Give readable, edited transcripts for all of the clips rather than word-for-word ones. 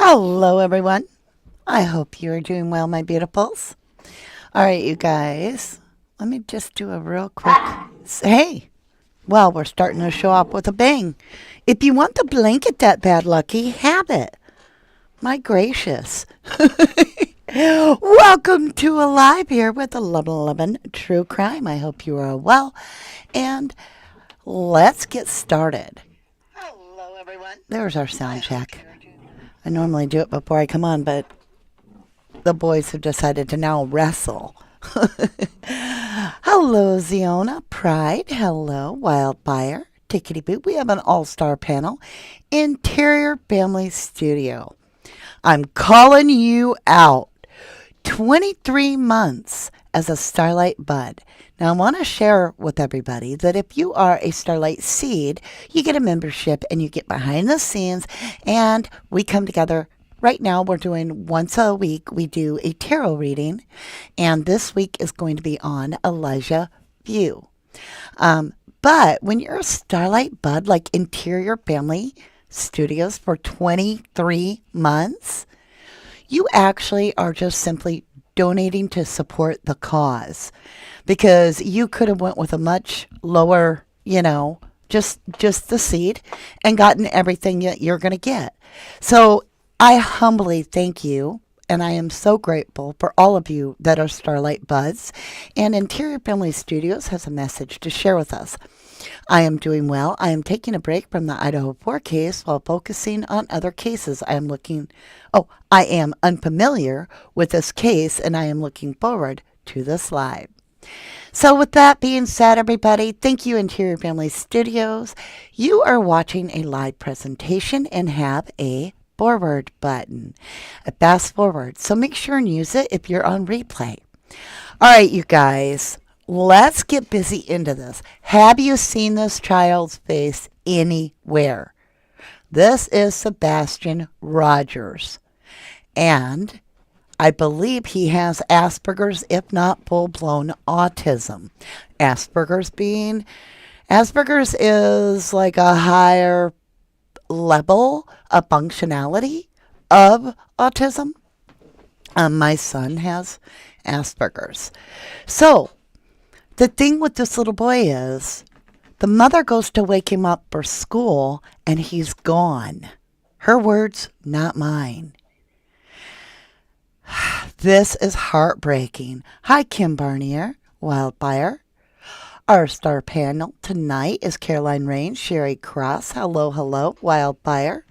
Hello, everyone. I hope you are doing well, my beautifuls. All right, you guys. Let me just do a real quick. Hey, well, we're starting to show up with a bang. If you want the blanket that bad, Lucky, have it. My gracious. Welcome to Alive here with 1111 True Crime. I hope you are well. And let's get started. Hello, everyone. There's our sound check. I normally do it before I come on, but the boys have decided to now wrestle. Hello, Ziona, Pride. Hello, Wildfire, Tickety Boo. We have an all-star panel. Interior Family Studio. I'm calling you out. 23 months as a Starlight Bud. Now, I want to share with everybody that if you are a Starlight Seed, you get a membership and you get behind the scenes, and we come together. Right now, we're doing once a week, we do a tarot reading, and this week is going to be on Elijah View. But when you're a Starlight Bud, like Interior Family Studios for 23 months, you actually are just simply donating to support the cause, because you could have went with a much lower, just the seed and gotten everything that you're going to get. So I humbly thank you, and I am so grateful for all of you that are Starlight Buds. And Interior Family Studios has a message to share with us. I am doing well. I am taking a break from the Idaho 4 case while focusing on other cases. I am unfamiliar with this case, and I am looking forward to this live. So with that being said, everybody, thank you, Interior Family Studios. You are watching a live presentation and have a forward button, a fast forward. So make sure and use it if you're on replay. All right, you guys. Let's get busy into this. Have you seen this child's face anywhere? This is Sebastian Rogers. And I believe he has Asperger's, if not full-blown autism. Asperger's is like a higher level of functionality of autism. My son has Asperger's. So, the thing with this little boy is the mother goes to wake him up for school and he's gone. Her words, not mine. This is heartbreaking. Hi, Kim Barnier, Wildfire. Our star panel tonight is Caroline Rain, Sherry Cross. Hello, Wildfire.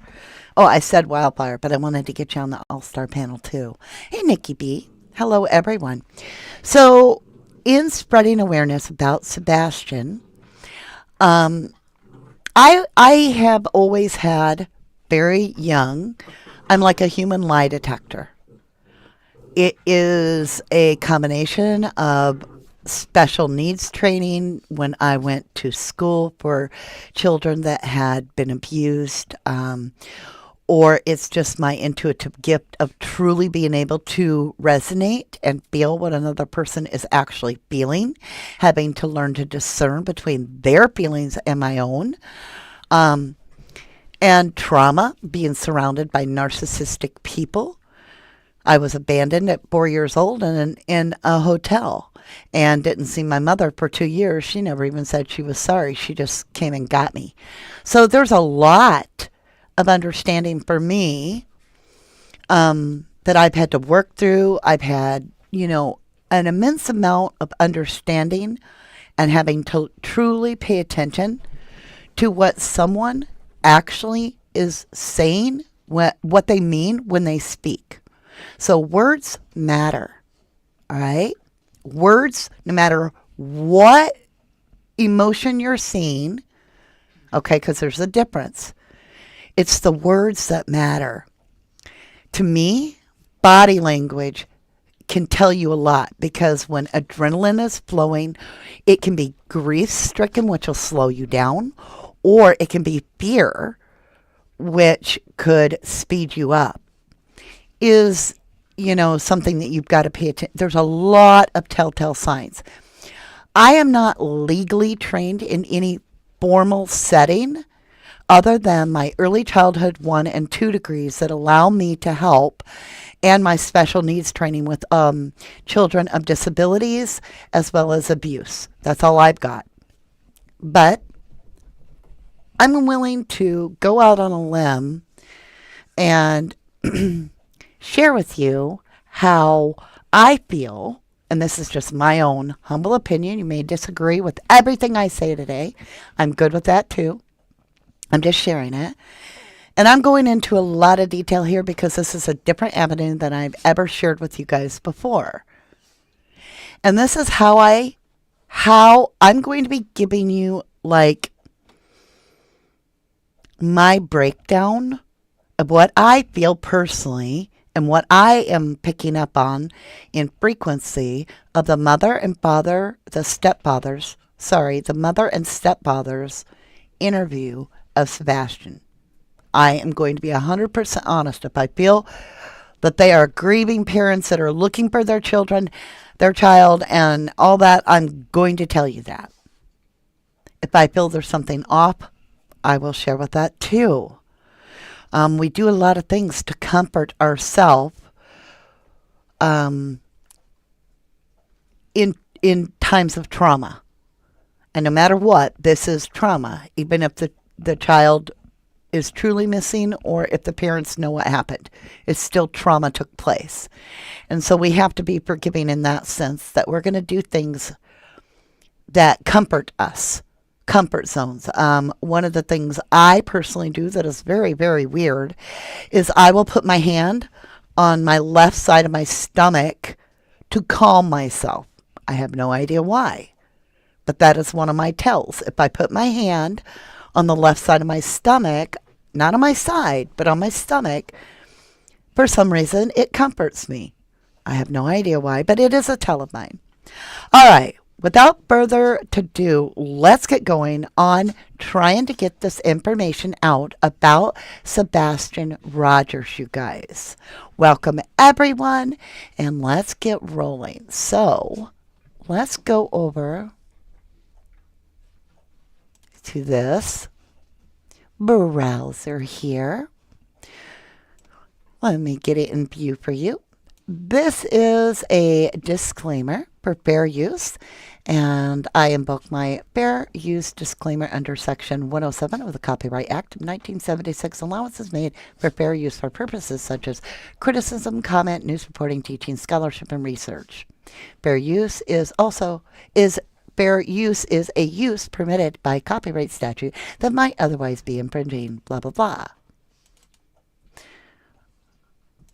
Oh, I said Wildfire, but I wanted to get you on the all-star panel too. Hey, Nikki B. Hello, everyone. So, in spreading awareness about Sebastian, I have always had very young, I'm like a human lie detector. It is a combination of special needs training when I went to school for children that had been abused, or it's just my intuitive gift of truly being able to resonate and feel what another person is actually feeling, having to learn to discern between their feelings and my own, and trauma, being surrounded by narcissistic people. I was abandoned at 4 years old and in a hotel, and didn't see my mother for 2 years. She never even said she was sorry. She just came and got me. So there's a lot of understanding for me that I've had to work through. I've had, an immense amount of understanding and having to truly pay attention to what someone actually is saying, what they mean when they speak. So words matter, all right? Words, no matter what emotion you're seeing, okay, because there's a difference. It's the words that matter. To me, body language can tell you a lot, because when adrenaline is flowing, it can be grief-stricken, which will slow you down, or it can be fear, which could speed you up. Is, something that you've got to pay attention. There's a lot of telltale signs. I am not legally trained in any formal setting other than my early childhood 1 and 2 degrees that allow me to help, and my special needs training with children of disabilities as well as abuse. That's all I've got. But I'm willing to go out on a limb and share with you how I feel, and this is just my own humble opinion. You may disagree with everything I say today. I'm good with that too. I'm just sharing it. And I'm going into a lot of detail here because this is a different avenue than I've ever shared with you guys before. And this is how I'm going to be giving you like my breakdown of what I feel personally and what I am picking up on in frequency of the mother and stepfather's interview of Sebastian. I am going to be 100% honest. If I feel that they are grieving parents that are looking for their child and all that, I'm going to tell you that. If I feel there's something off, I will share with that too. We do a lot of things to comfort ourselves in times of trauma. And no matter what, this is trauma, even if the child is truly missing or if the parents know what happened. It's still trauma took place. And so we have to be forgiving in that sense that we're going to do things that comfort us. Comfort zones. One of the things I personally do that is very, very weird is I will put my hand on my left side of my stomach to calm myself. I have no idea why, but that is one of my tells. If I put my hand on the left side of my stomach, not on my side, but on my stomach, for some reason, it comforts me. I have no idea why, but it is a tell of mine. All right. Without further ado, let's get going on trying to get this information out about Sebastian Rogers, you guys. Welcome, everyone, and let's get rolling. So, let's go over to this browser here. Let me get it in view for you. This is a disclaimer for fair use, and I invoke my fair use disclaimer under Section 107 of the Copyright Act of 1976. Allowances made for fair use for purposes such as criticism, comment, news reporting, teaching, scholarship, and research. Fair use is a use permitted by copyright statute that might otherwise be infringing, blah, blah, blah.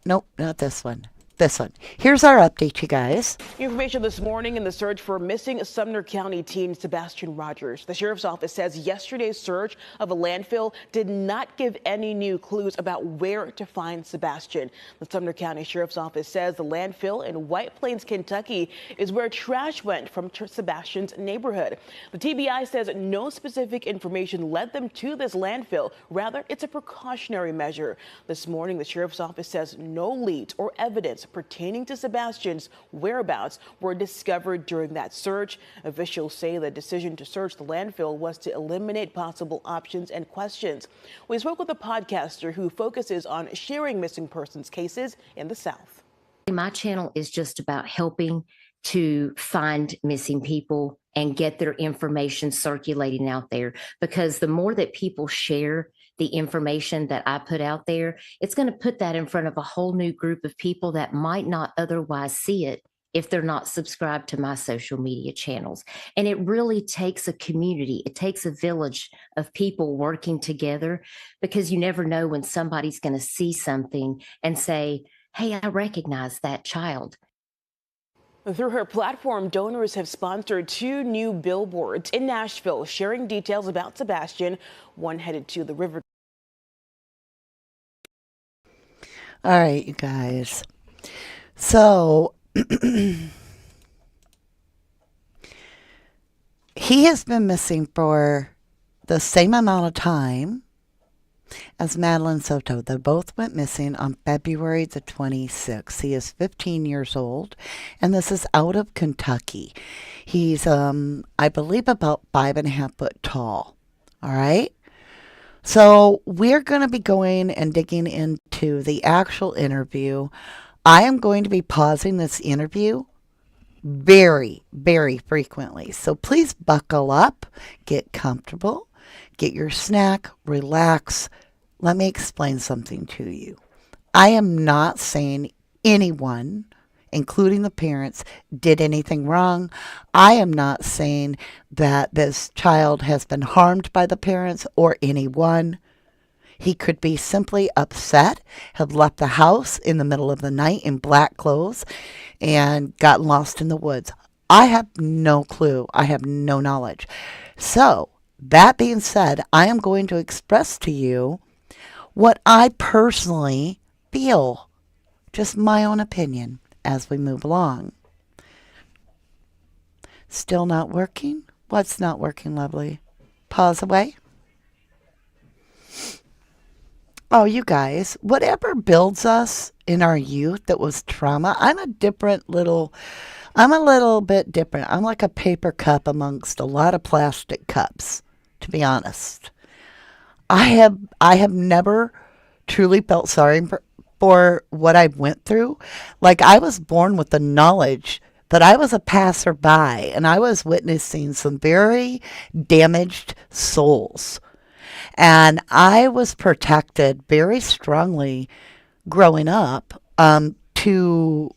Nope, not this one. This one. Here's our update, you guys. Information this morning in the search for missing Sumner County teen Sebastian Rogers. The sheriff's office says yesterday's search of a landfill did not give any new clues about where to find Sebastian. The Sumner County Sheriff's Office says the landfill in White Plains, Kentucky is where trash went from Sebastian's neighborhood. The TBI says no specific information led them to this landfill. Rather, it's a precautionary measure. This morning, the sheriff's office says no leads or evidence pertaining to Sebastian's whereabouts were discovered during that search. Officials say the decision to search the landfill was to eliminate possible options and questions. We spoke with a podcaster who focuses on sharing missing persons cases in the South. My channel is just about helping to find missing people and get their information circulating out there, because the more that people share the information that I put out there, it's going to put that in front of a whole new group of people that might not otherwise see it if they're not subscribed to my social media channels. And it really takes a community. It takes a village of people working together, because you never know when somebody's going to see something and say, hey, I recognize that child. Through her platform, donors have sponsored 2 new billboards in Nashville sharing details about Sebastian, one headed to the river. All right, you guys. So, he has been missing for the same amount of time as Madeline Soto. They both went missing on February the 26th. He is 15 years old, and this is out of Kentucky. He's, I believe, about 5.5 foot tall. All right? So we're going to be going and digging into the actual interview. I am going to be pausing this interview very, very frequently. So please buckle up, get comfortable, get your snack, relax. Let me explain something to you. I am not saying anyone, including the parents, did anything wrong. I am not saying that this child has been harmed by the parents or anyone. He could be simply upset, have left the house in the middle of the night in black clothes, and gotten lost in the woods. I have no clue. I have no knowledge. So, that being said, I am going to express to you what I personally feel, just my own opinion, as we move along. Still not working? What's not working, lovely? Pause away. Oh, you guys, whatever builds us in our youth that was trauma, I'm a little bit different. I'm like a paper cup amongst a lot of plastic cups, to be honest. I have never truly felt sorry for what I went through. Like I was born with the knowledge that I was a passerby and I was witnessing some very damaged souls. And I was protected very strongly growing up to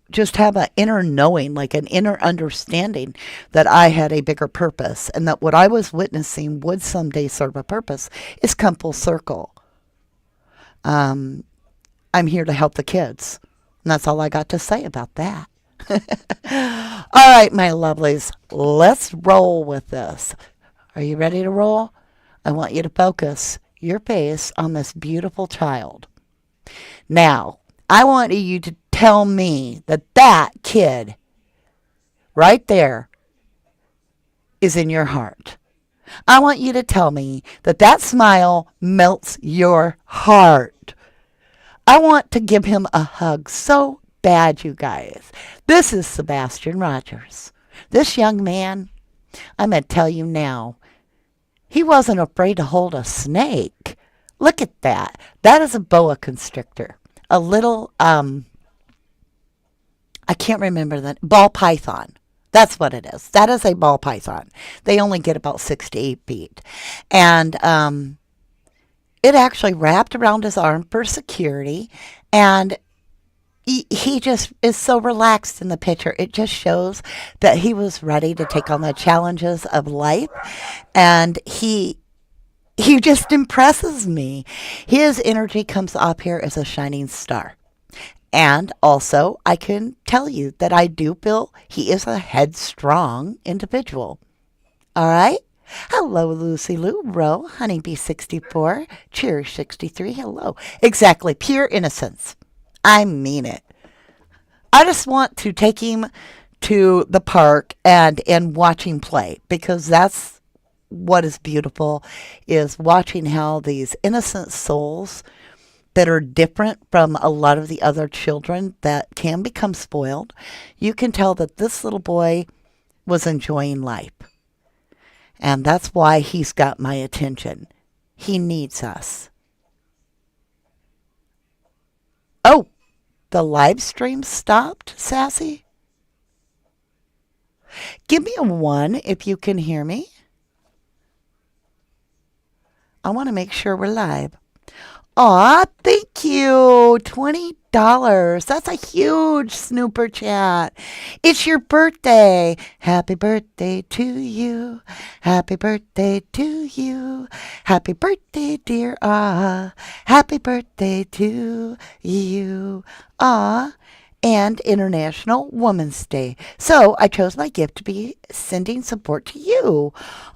just have an inner knowing, like an inner understanding that I had a bigger purpose and that what I was witnessing would someday serve a purpose is come full circle. Um, I'm here to help the kids. And that's all I got to say about that. All right, my lovelies, let's roll with this. Are you ready to roll? I want you to focus your face on this beautiful child. Now, I want you to tell me that that kid right there is in your heart. I want you to tell me that that smile melts your heart. I want to give him a hug so bad, you guys. This is Sebastian Rogers. This young man, I'm going to tell you now, he wasn't afraid to hold a snake. Look at that. That is a boa constrictor. A little, I can't remember the ball python. That's what it is. That is a ball python. They only get about 6 to 8 feet. And it actually wrapped around his arm for security. And he just is so relaxed in the picture. It just shows that he was ready to take on the challenges of life. And he just impresses me. His energy comes up here as a shining star. And also, I can tell you that I do feel he is a headstrong individual. All right? Hello, Lucy Lou, Row, Honeybee 64, Cheers 63. Hello. Exactly. Pure innocence. I mean it. I just want to take him to the park and watch him play because that's what is beautiful is watching how these innocent souls that are different from a lot of the other children that can become spoiled, you can tell that this little boy was enjoying life. And that's why he's got my attention. He needs us. Oh, the live stream stopped, Sassy? Give me a 1 if you can hear me. I want to make sure we're live. Aw, thank you. $20. That's a huge snooper chat. It's your birthday. Happy birthday to you. Happy birthday to you. Happy birthday, dear. Ah, happy birthday to you. Ah, and International Women's Day. So I chose my gift to be sending support to you.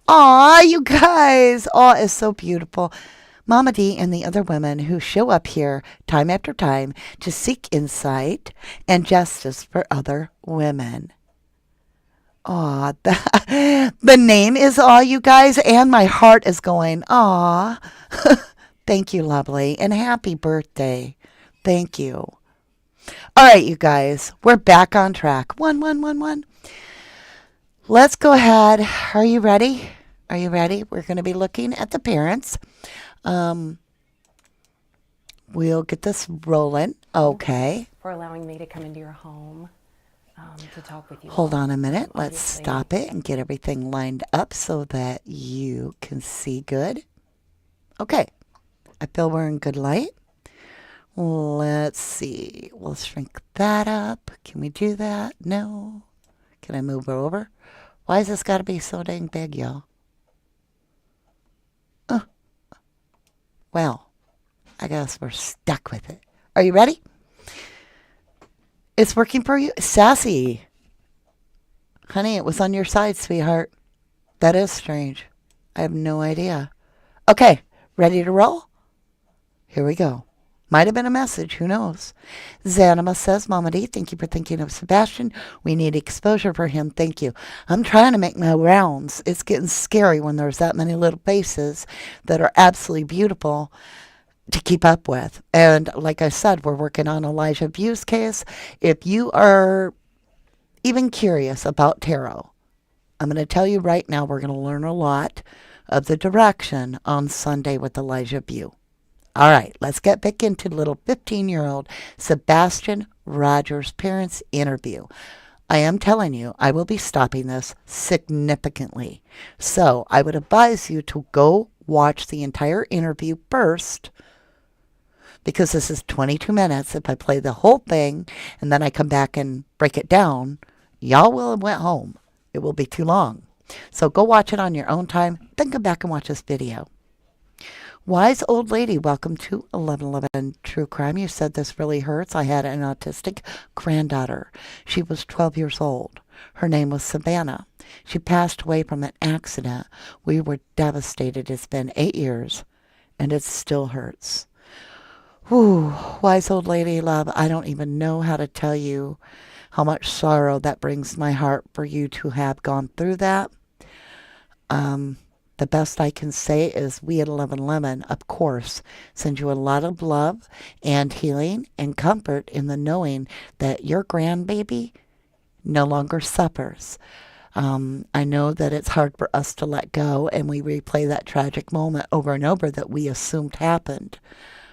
Aw, you guys. Aw, it's so beautiful. Mama D and the other women who show up here time after time to seek insight and justice for other women. Aw, the name is Aw, you guys, and my heart is going, aw. Thank you, lovely, and happy birthday. Thank you. All right, you guys, we're back on track. One. Let's go ahead. Are you ready? Are you ready? We're going to be looking at the parents. Um, we'll get this rolling. Okay. For allowing me to come into your home to talk with you. Hold all. on a minute. Let's Obviously, stop it and get everything lined up so that you can see good. Okay. I feel we're in good light. Let's see. We'll shrink that up. Can we do that? No. Can I move her over? Why has this got to be so dang big, y'all? Well, I guess we're stuck with it. Are you ready? It's working for you? Sassy. Honey, it was on your side, sweetheart. That is strange. I have no idea. Okay, ready to roll? Here we go. Might have been a message. Who knows? Zanima says, Mama D, thank you for thinking of Sebastian. We need exposure for him. Thank you. I'm trying to make my rounds. It's getting scary when there's that many little faces that are absolutely beautiful to keep up with. And like I said, we're working on Elijah Bue's case. If you are even curious about tarot, I'm going to tell you right now, we're going to learn a lot of the direction on Sunday with Elijah Bue. All right, let's get back into little 15-year-old Sebastian Rogers' parents' interview. I am telling you, I will be stopping this significantly. So I would advise you to go watch the entire interview first, because this is 22 minutes. If I play the whole thing and then I come back and break it down, y'all will have went home. It will be too long. So go watch it on your own time. Then come back and watch this video. Wise old lady, welcome to 1111 True Crime. You said this really hurts. I had an autistic granddaughter. She was 12 years old. Her name was Savannah. She passed away from an accident. We were devastated. It's been 8 years, and it still hurts. Whew, wise old lady, love, I don't even know how to tell you how much sorrow that brings my heart for you to have gone through that. The best I can say is we at 1111, of course, send you a lot of love and healing and comfort in the knowing that your grandbaby no longer suffers. I know that it's hard for us to let go, and we replay that tragic moment over and over that we assumed happened,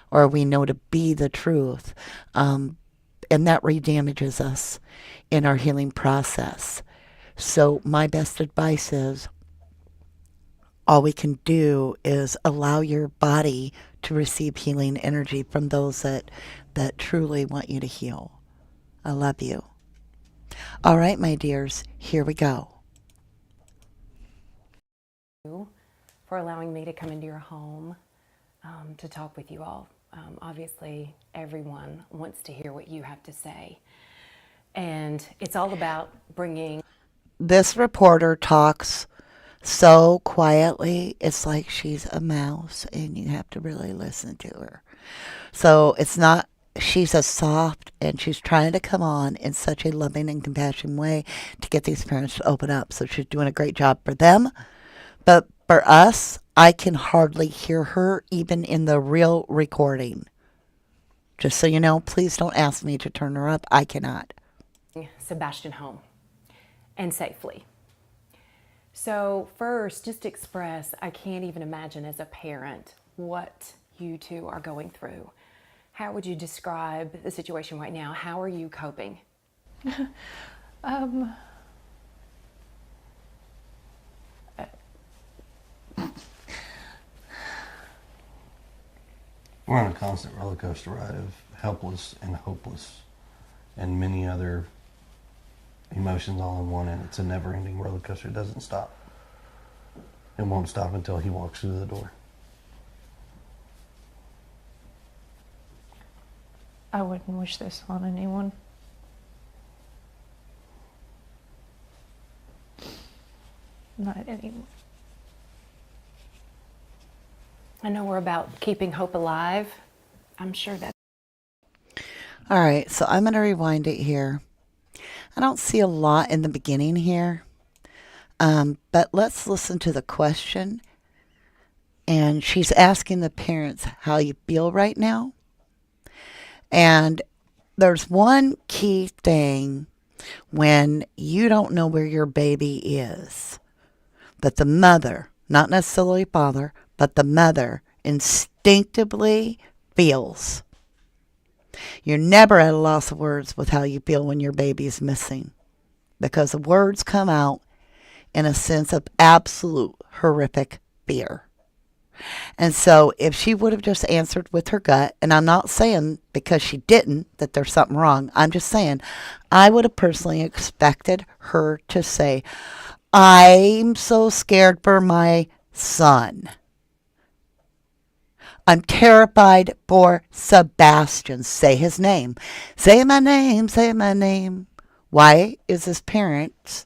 or we know to be the truth. And that re-damages us in our healing process. So my best advice is, all we can do is allow your body to receive healing energy from those that truly want you to heal. I love you. All right, my dears, here we go. For allowing me to come into your home to talk with you all. Obviously, everyone wants to hear what you have to say. And it's all about bringing... This reporter talks so quietly, it's like she's a mouse and you have to really listen to her. So it's not, she's a soft, and she's trying to come on in such a loving and compassionate way to get these parents to open up. So she's doing a great job for them. But for us, I can hardly hear her even in the real recording. Just so you know, please don't ask me to turn her up. I cannot. Sebastian home and safely. So first, just express, I can't even imagine as a parent what you two are going through. How would you describe the situation right now? How are you coping? We're on a constant roller coaster ride of helpless and hopeless and many other emotions all in one, and it's a never-ending roller coaster. It doesn't stop. It won't stop until he walks through the door. I wouldn't wish this on anyone. Not anyone. I know we're about keeping hope alive. I'm sure that... All right, so I'm going to rewind it here. I don't see a lot in the beginning here, but let's listen to the question. And she's asking the parents how you feel right now. And there's one key thing when you don't know where your baby is, that the mother not necessarily father, but the mother instinctively feels. You're never at a loss of words with how you feel when your baby's missing, because the words come out in a sense of absolute horrific fear. And so if she would have just answered with her gut, and I'm not saying because she didn't that there's something wrong, I'm just saying I would have personally expected her to say, I'm so scared for my son. I'm terrified for Sebastian. Say his name. Say my name, say my name. Why is his parents,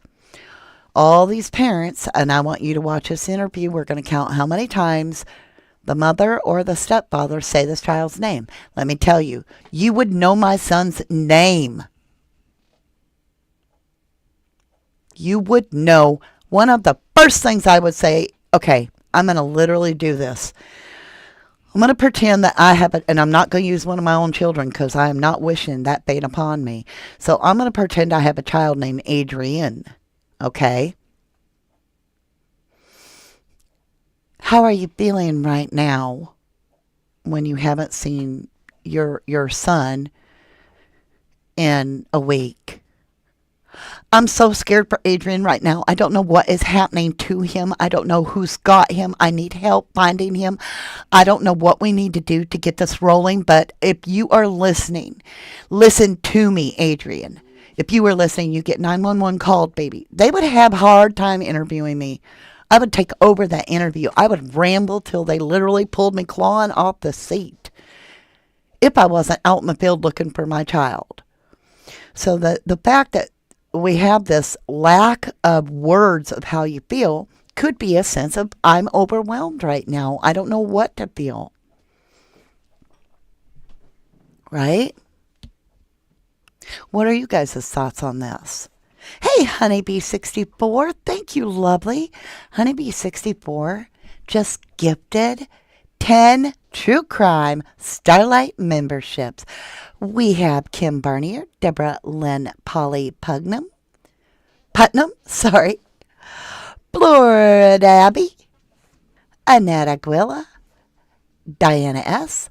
all these parents, and I want you to watch this interview, we're going to count how many times the mother or the stepfather say this child's name. Let me tell you, you would know my son's name. You would know. One of the first things I would say, okay, I'm going to literally do this. I'm going to pretend that I have it, and I'm not going to use one of my own children because I am not wishing that fate upon me. So I'm going to pretend I have a child named Adrian. Okay? How are you feeling right now when you haven't seen your son in a week? I'm so scared for Adrian right now. I don't know what is happening to him. I don't know who's got him. I need help finding him. I don't know what we need to do to get this rolling, but if you are listening, listen to me, Adrian. If you were listening, you get 911 called, baby. They would have a hard time interviewing me. I would take over that interview. I would ramble till they literally pulled me clawing off the seat if I wasn't out in the field looking for my child. So the fact that we have this lack of words of how you feel could be a sense of, I'm overwhelmed right now. I don't know what to feel. Right? What are you guys' thoughts on this? Hey, Honeybee64. Thank you, lovely. Honeybee64 just gifted 10 True Crime Starlight memberships. We have Kim Barnier, Deborah Lynn Polly Putnam, Florida Abby, Annette Aguila, Diana S.,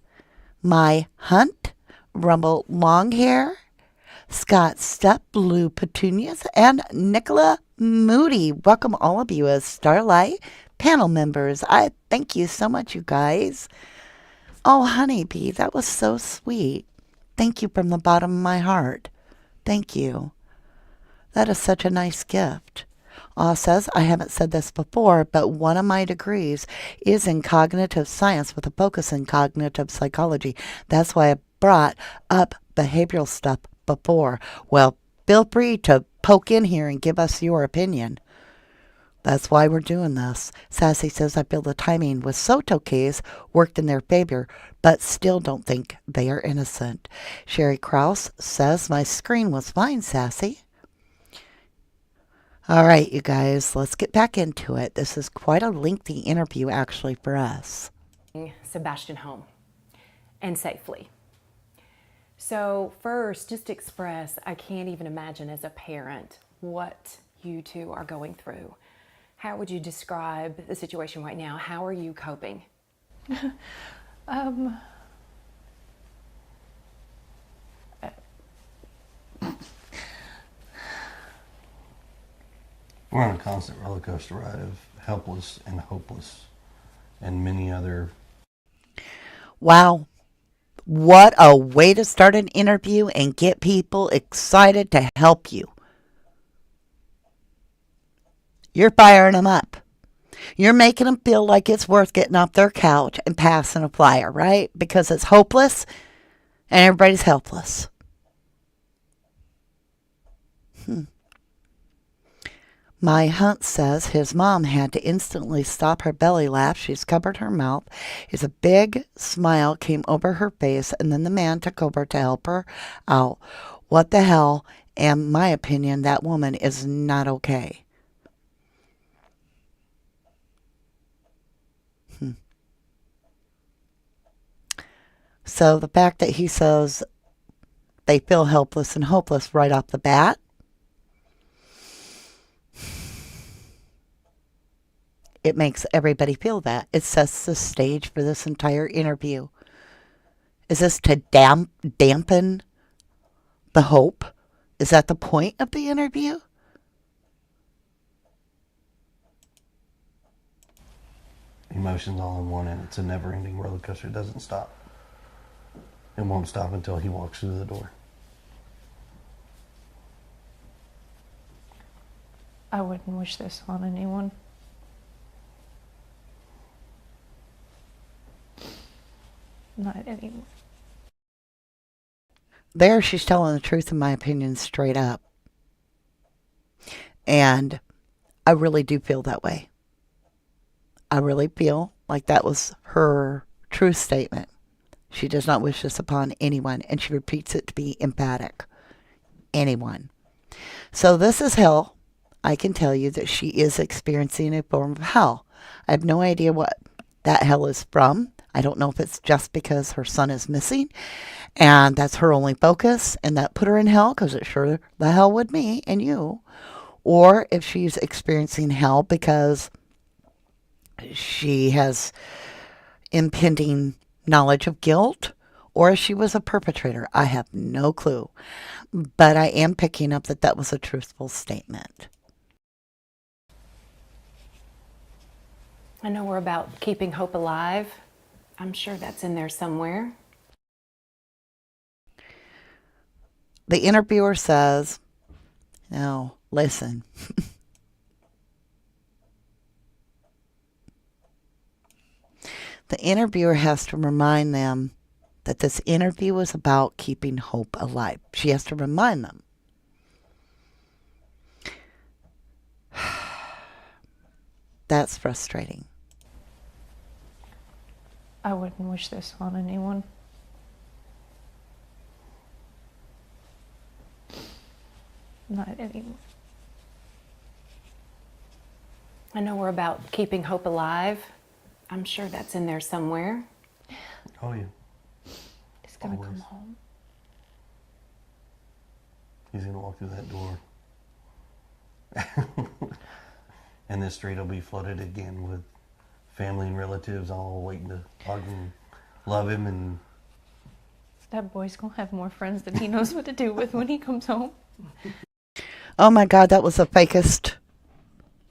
My Hunt, Rumble Longhair, Scott Stupp, Blue Petunias, and Nicola Moody. Welcome all of you as Starlight panel members. I thank you so much, you guys. Oh, Honeybee, that was so sweet. Thank you from the bottom of my heart. Thank you. That is such a nice gift. Aw says, I haven't said this before, but one of my degrees is in cognitive science with a focus in cognitive psychology. That's why I brought up behavioral stuff before. Well, feel free to poke in here and give us your opinion. That's why we're doing this. Sassy says, I feel the timing with Soto case worked in their favor, but still don't think they are innocent. Sherry Krause says, my screen was fine, Sassy. All right, you guys, let's get back into it. This is quite a lengthy interview, actually, for us. Sebastian home and safely. So first, just express, I can't even imagine as a parent what you two are going through. How would you describe the situation right now? How are you coping? We're on a constant roller coaster ride of helpless and hopeless and many other. Wow. What a way to start an interview and get people excited to help you. You're firing them up. You're making them feel like it's worth getting off their couch and passing a flyer, right? Because it's hopeless and everybody's helpless. My Hunt says his mom had to instantly stop her belly laugh. She's covered her mouth. As a big smile came over her face, and then the man took over to help her out. What the hell? In my opinion, that woman is not okay. So the fact that he says they feel helpless and hopeless right off the bat it makes everybody feel that. It sets the stage for this entire interview. Is this to dampen the hope? Is that the point of the interview? Emotions all in one, and it's a never-ending roller coaster. It doesn't stop. It won't stop until he walks through the door. I wouldn't wish this on anyone. Not anyone. There, she's telling the truth, in my opinion, straight up. And I really do feel that way. I really feel like that was her truth statement. She does not wish this upon anyone, and she repeats it to be emphatic. Anyone. So this is hell. I can tell you that she is experiencing a form of hell. I have no idea what that hell is from. I don't know if it's just because her son is missing and that's her only focus and that put her in hell, because it sure the hell would me and you. Or if she's experiencing hell because she has impending knowledge of guilt, or if she was a perpetrator. I have no clue. But I am picking up that that was a truthful statement. I know we're about keeping hope alive. I'm sure that's in there somewhere. The interviewer says, now listen. The interviewer has to remind them that this interview is about keeping hope alive. She has to remind them. That's frustrating. I wouldn't wish this on anyone. Not anyone. I know we're about keeping hope alive. I'm sure that's in there somewhere. Oh, yeah. He's gonna Always. come home. He's going to walk through that door. And this street will be flooded again with family and relatives all waiting to hug him, love him, and That boy's gonna have more friends than he knows what to do with when he comes home. Oh my God, that was the fakest.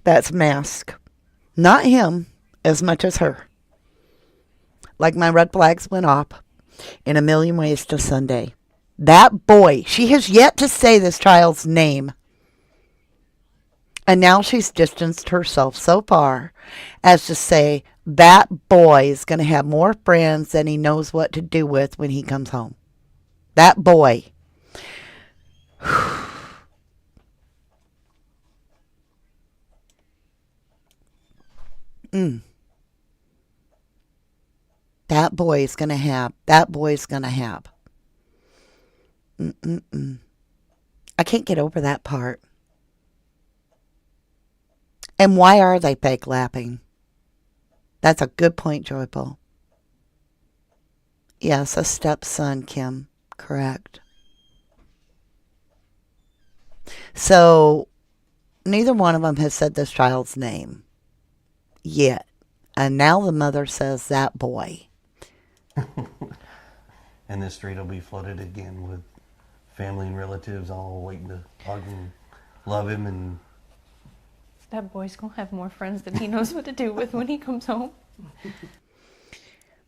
That's mask. Not him as much as her. Like my red flags went off in a million ways to Sunday. That boy, she has yet to say this child's name. And now she's distanced herself so far as to say that boy is going to have more friends than he knows what to do with when he comes home. That boy. That boy's going to have. I can't get over that part. And why are they fake laughing? That's a good point, Joyful. Yes, a stepson, Kim. Correct. So, neither one of them has said this child's name yet. And now the mother says that boy. and this street will be flooded again with family and relatives all waiting to hug him, love him, and That boy's gonna have more friends than he knows what to do with when he comes home.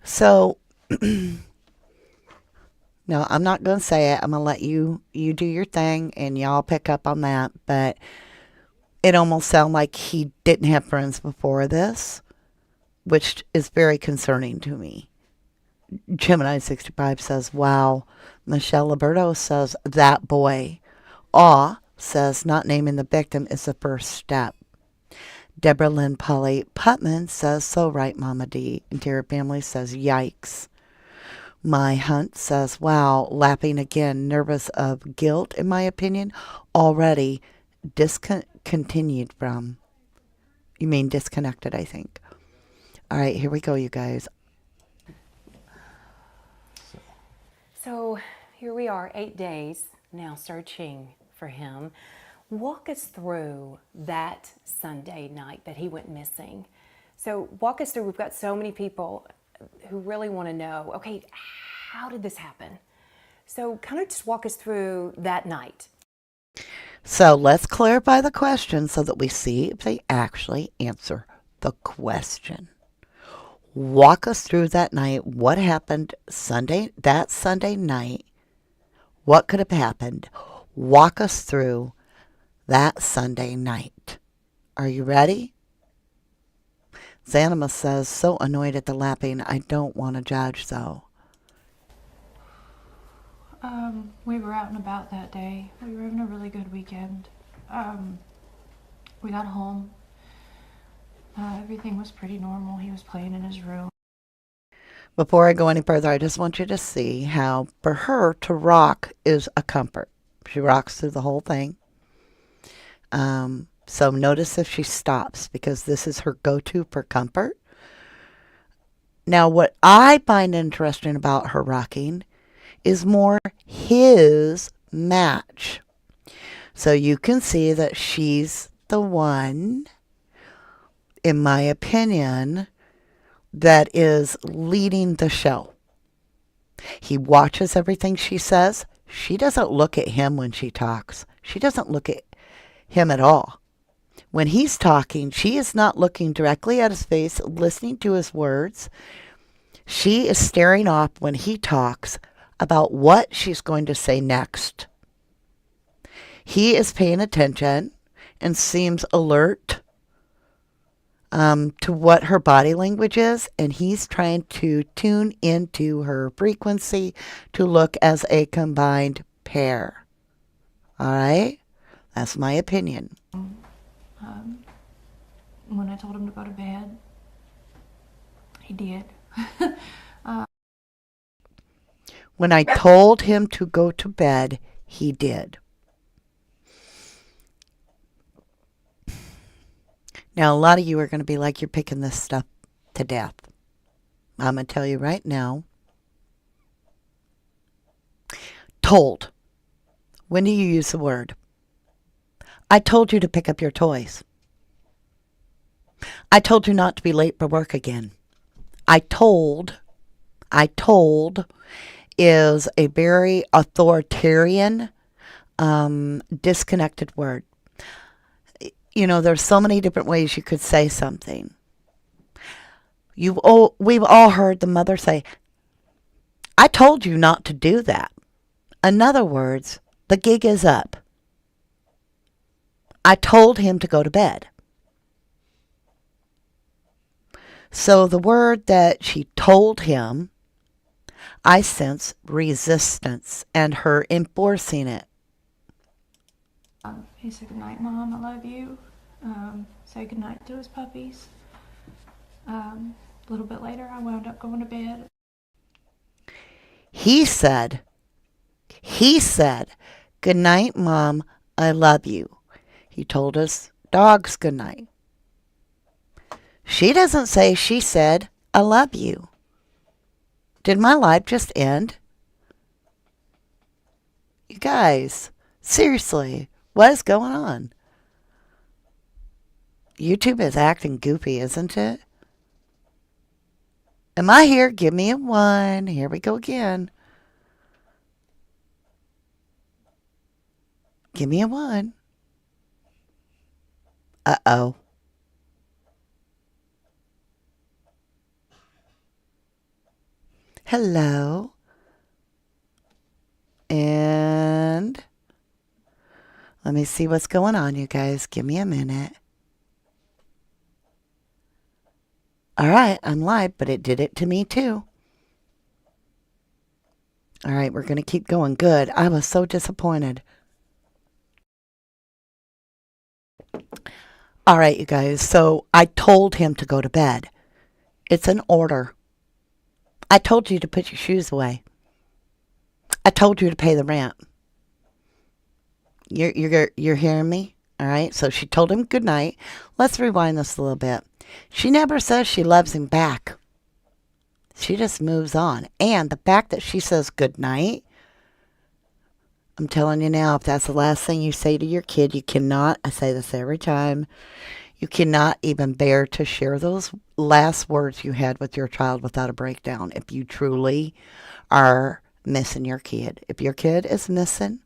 So, no, I'm not going to say it. I'm going to let you do your thing and y'all pick up on that. But it almost sounded like he didn't have friends before this, which is very concerning to me. Gemini 65 says, wow. Michelle Liberto says, that boy. Awe says, not naming the victim is the first step. Deborah Lynn Polly Putman says, so right, Mama D. Interior Family says, yikes. My Hunt says, wow, laughing again, nervous of guilt, in my opinion, already discontinued from. You mean disconnected, I think. All right, here we go, you guys. So here we are, 8 days now searching for him. Walk us through that Sunday night that he went missing. So walk us through, we've got so many people who really want to know, okay, how did this happen? So kind of just walk us through that night. So let's clarify the question so that we see if they actually answer the question. Walk us through that night. What happened that Sunday night? What could have happened? Walk us through that Sunday night. Are you ready? Zanima says, so annoyed at the lapping. I don't want to judge, though. We were out and about that day. We were having a really good weekend. We got home. Everything was pretty normal. He was playing in his room. Before I go any further, I just want you to see how, for her, to rock is a comfort. She rocks through the whole thing. So notice if she stops, because this is her go-to for comfort. Now, what I find interesting about her rocking is more his match. So you can see that she's the one, in my opinion, that is leading the show. He watches everything she says. She doesn't look at him when she talks. She doesn't look at him at all. When he's talking, she is not looking directly at his face, listening to his words. She is staring off when he talks about what she's going to say next. He is paying attention and seems alert to what her body language is, and he's trying to tune into her frequency to look as a combined pair. All right? That's my opinion. When I told him to go to bed, he did. When I told him to go to bed, he did. Now, a lot of you are going to be like, you're picking this stuff to death. I'm going to tell you right now. Told. When do you use the word? I told you to pick up your toys. I told you not to be late for work again. I told is a very authoritarian, disconnected word. You know, there's so many different ways you could say something. We've all heard the mother say, I told you not to do that. In other words, the gig is up. I told him to go to bed. So the word that she told him, I sense resistance and her enforcing it. He said, good night, Mom, I love you. Say good night to his puppies. A little bit later, I wound up going to bed. He said, good night, Mom, I love you. He told us dogs good night. She doesn't say, she said, I love you. Did my life just end? You guys, seriously, what is going on? YouTube is acting goofy, isn't it? Am I here? Give me a 1. Here we go again. Give me a 1. Uh-oh. Hello. And let me see what's going on, you guys. Give me a minute. All right, I'm live, but it did it to me too. All right, we're going to keep going. Good. I was so disappointed. All right, you guys. So I told him to go to bed. It's an order. I told you to put your shoes away. I told you to pay the rent. You're hearing me? All right. So she told him good night. Let's rewind this a little bit. She never says she loves him back. She just moves on. And the fact that she says good night, I'm telling you now, if that's the last thing you say to your kid, you cannot, I say this every time, You cannot even bear to share those last words you had with your child without a breakdown if you truly are missing your kid. If your kid is missing,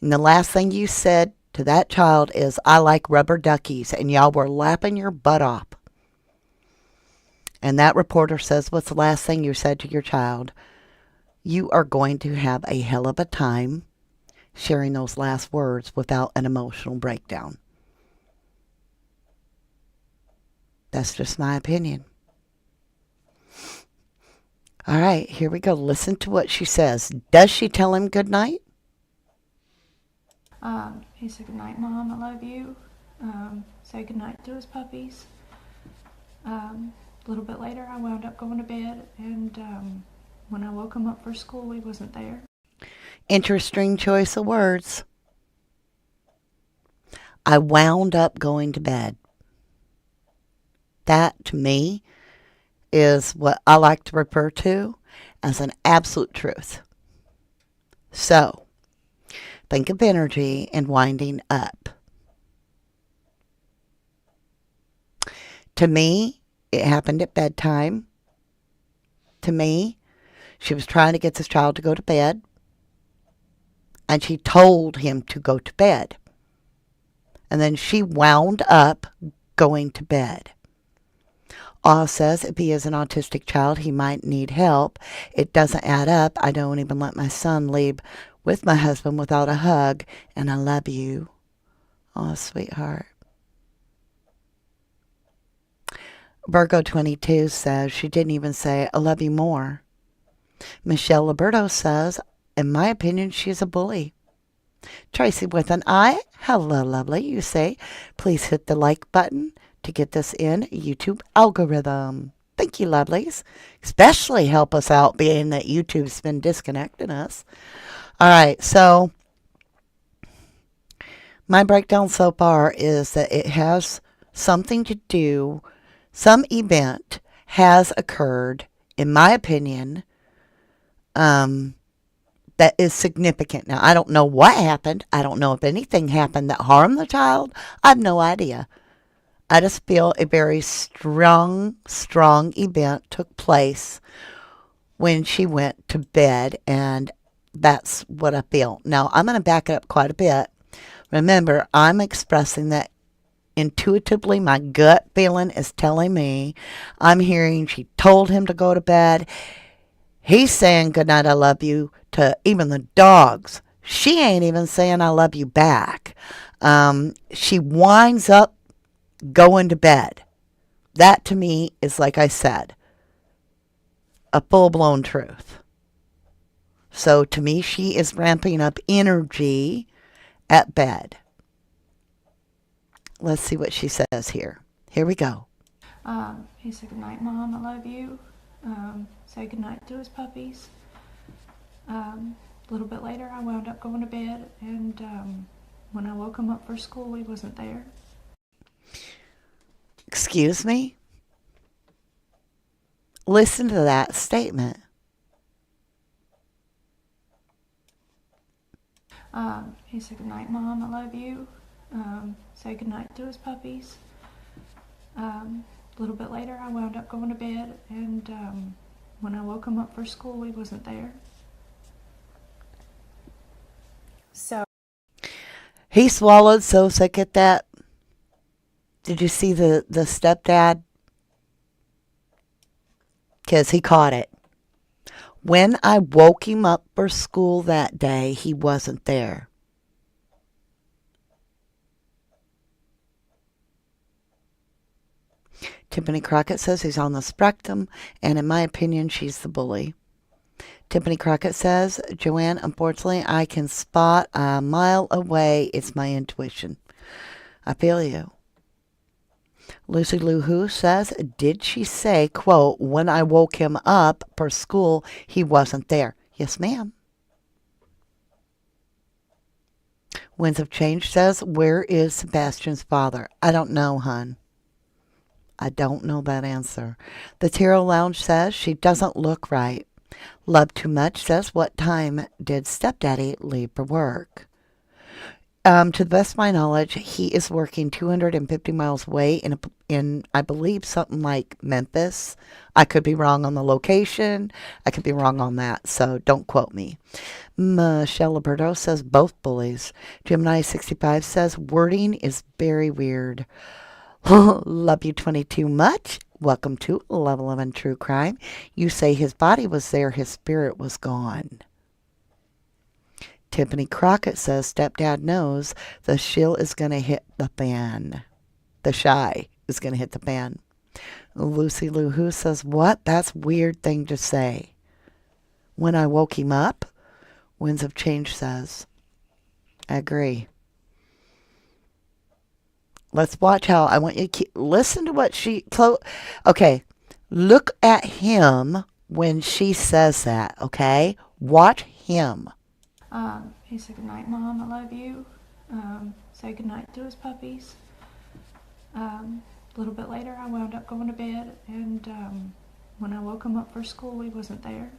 and the last thing you said to that child is, I like rubber duckies, and y'all were lapping your butt off, and that reporter says, what's the last thing you said to your child? You are going to have a hell of a time sharing those last words without an emotional breakdown. That's just my opinion. All right, here we go. Listen to what she says. Does she tell him good night? He said, good night, Mom, I love you. Say good night to his puppies. A little bit later, I wound up going to bed, and when I woke him up for school, he wasn't there. Interesting choice of words. I wound up going to bed. That, to me, is what I like to refer to as an absolute truth. So, think of energy and winding up. To me, it happened at bedtime. To me, she was trying to get this child to go to bed, and she told him to go to bed. And then she wound up going to bed. Awe says if he is an autistic child, he might need help. It doesn't add up. I don't even let my son leave with my husband without a hug, and I love you. Oh, sweetheart. Virgo 22 says she didn't even say, I love you more. Michelle Liberto says, in my opinion, she's a bully. Tracy with an I, hello, lovely. You say, please hit the like button to get this in YouTube algorithm. Thank you, lovelies. Especially help us out being that YouTube's been disconnecting us. All right, so my breakdown so far is that it has something to do, some event has occurred, in my opinion, that is significant. Now, I don't know what happened. I don't know if anything happened that harmed the child. I have no idea. I just feel a very strong event took place when she went to bed, and that's what I feel. Now, I'm going to back it up quite a bit. Remember, I'm expressing that intuitively my gut feeling is telling me. I'm hearing she told him to go to bed. He's saying good night, I love you to even the dogs. She ain't even saying I love you back. She winds up going to bed. That to me is, like I said, a full-blown truth. So to me, she is ramping up energy at bed. Let's see what she says here. Here we go. He said, good night, Mom, I love you. Say good night to his puppies. A little bit later, I wound up going to bed, and when I woke him up for school, he wasn't there. Excuse me? Listen to that statement. He said, good night, Mom, I love you. Say good night to his puppies. A little bit later, I wound up going to bed, and when I woke him up for school, he wasn't there. So He swallowed so sick at that. Did you see the stepdad? Because he caught it. When I woke him up for school that day, he wasn't there. Tiffany Crockett says he's on the spectrum, and in my opinion, she's the bully. Tiffany Crockett says, Joanne, unfortunately, I can spot a mile away. It's my intuition. I feel you. Lucy Lou Who says, did she say, quote, when I woke him up for school, he wasn't there? Yes, ma'am. Winds of Change says, where is Sebastian's father? I don't know, hon. I don't know that answer. The Tarot Lounge says, she doesn't look right. Love Too Much says, what time did stepdaddy leave for work? To the best of my knowledge, he is working 250 miles away in I believe something like Memphis. I could be wrong on the location. I could be wrong on that, so don't quote me. Michelle Liberto says both bullies. Gemini 65 says wording is very weird. Love you 22 much. Welcome to Level 11 True Crime. You say his body was there, his spirit was gone. Tiffany Crockett says stepdad knows the shill is going to hit the fan. The shy is going to hit the fan. Lucy Lou Who says, what? That's a weird thing to say. When I woke him up, Winds of Change says, I agree. Let's watch how I want you to listen to what okay, look at him when she says that, okay? Watch him. He said, good night, Mom, I love you. Say good night to his puppies. A little bit later, I wound up going to bed, and when I woke him up for school, he wasn't there.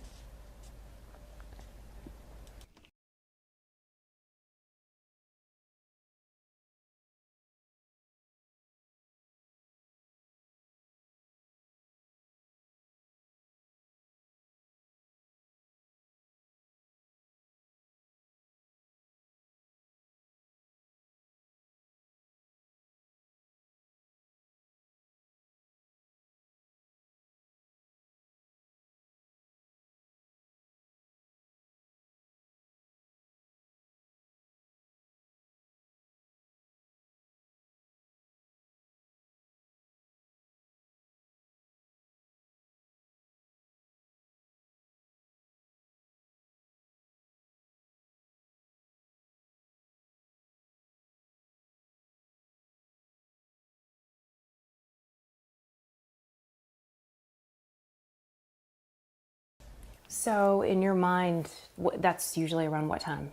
So, in your mind, that's usually around what time?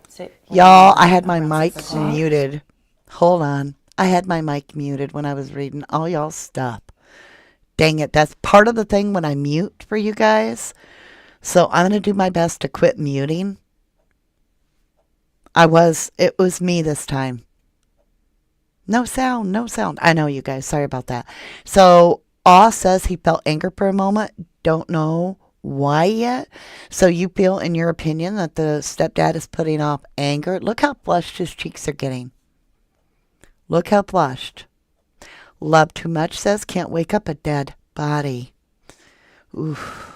Y'all, I had my Around mic 6 o'clock? muted. Hold on. I had my mic muted when I was reading all y'all's stuff. Dang it. That's part of the thing when I mute for you guys. So I'm going to do my best to quit muting. It was me this time. No sound, no sound. I know you guys. Sorry about that. So, Aw says he felt anger for a moment. Don't know why yet. So, you feel, in your opinion, that the stepdad is putting off anger? Look how flushed his cheeks are getting. Look how flushed. Love too much says can't wake up a dead body. Oof.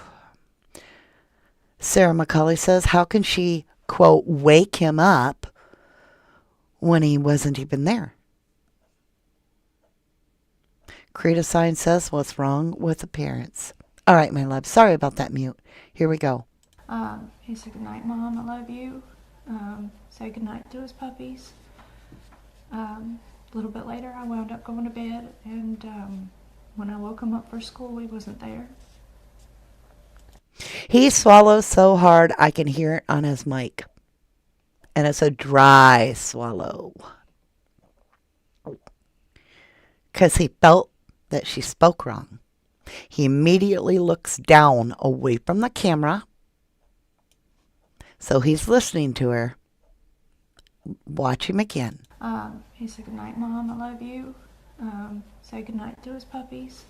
Sarah McCauley says, how can she, quote, wake him up when he wasn't even there? Creta Sign says, what's wrong with the parents? All right, my love. Sorry about that mute. Here we go. He said, good night, Mom, I love you. Say good night to his puppies. A little bit later, I wound up going to bed, and when I woke him up for school, he wasn't there. He swallows so hard I can hear it on his mic. And it's a dry swallow. Because he felt that she spoke wrong. He immediately looks down away from the camera. So he's listening to her. Watch him again. He said, good night, Mom, I love you. Say good night to his puppies.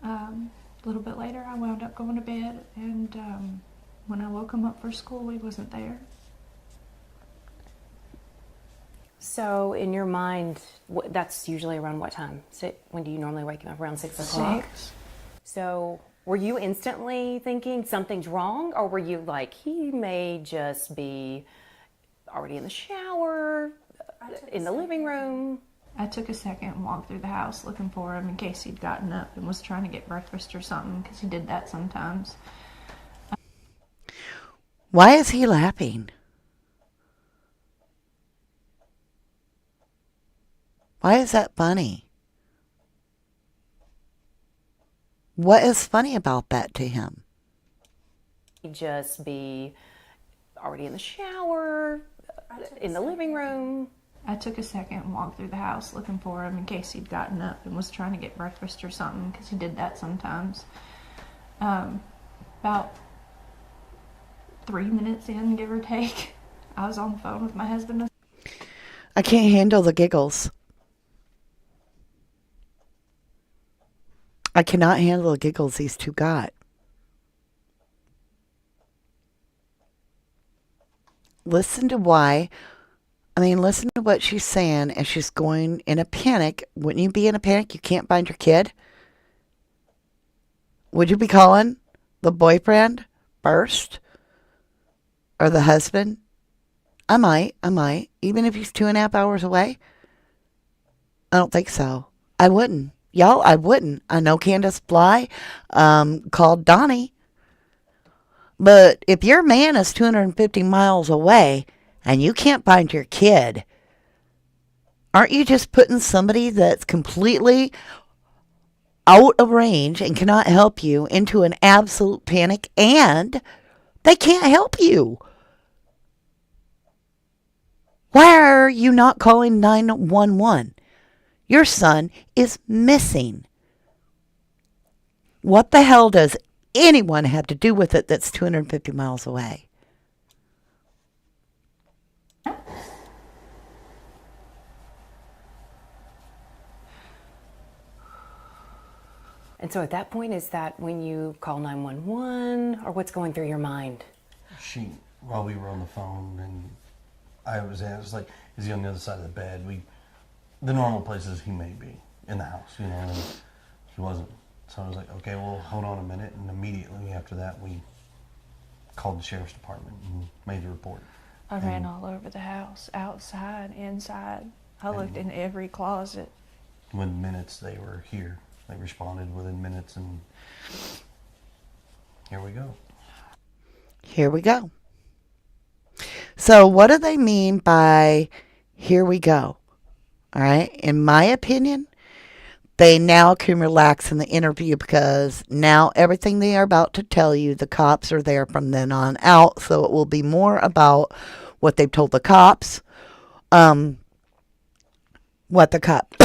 A little bit later, I wound up going to bed, and when I woke him up for school, he wasn't there. So, in your mind, that's usually around what time? When do you normally wake him up? Around 6 o'clock? 6. So, were you instantly thinking something's wrong, or were you like, he may just be already in the shower, in the living room? I took a second and walked through the house looking for him in case he'd gotten up and was trying to get breakfast or something, because he did that sometimes. Why is he laughing? Why is that funny? What is funny about that to him? He'd just be already in the shower, in the living room. I took a second and walked through the house looking for him in case he'd gotten up and was trying to get breakfast or something, because he did that sometimes. About 3 minutes in, give or take, I was on the phone with my husband. I can't handle the giggles. I cannot handle the giggles these two got. Listen to why. Listen to what she's saying as she's going in a panic. Wouldn't you be in a panic? You can't find your kid? Would you be calling the boyfriend first? Or the husband? I might. Even if he's 2.5 hours away? I don't think so. I wouldn't. Y'all, I wouldn't. I know Candace Bly called Donnie. But if your man is 250 miles away and you can't find your kid, aren't you just putting somebody that's completely out of range and cannot help you into an absolute panic, and they can't help you? Why are you not calling 911? Your son is missing. What the hell does anyone have to do with it that's 250 miles away? And so at that point, is that when you call 911, or what's going through your mind? While we were on the phone, and I was like, is he on the other side of the bed? The normal places he may be in the house, and he wasn't. So I was like, okay, well, hold on a minute. And immediately after that, we called the sheriff's department and made the report. I ran all over the house, outside, inside. I looked in every closet. Within minutes, they were here. They responded within minutes, and here we go. Here we go. So what do they mean by here we go? All right. In my opinion, they now can relax in the interview because now everything they are about to tell you, the cops are there from then on out. So it will be more about what they've told the cops, what the cops...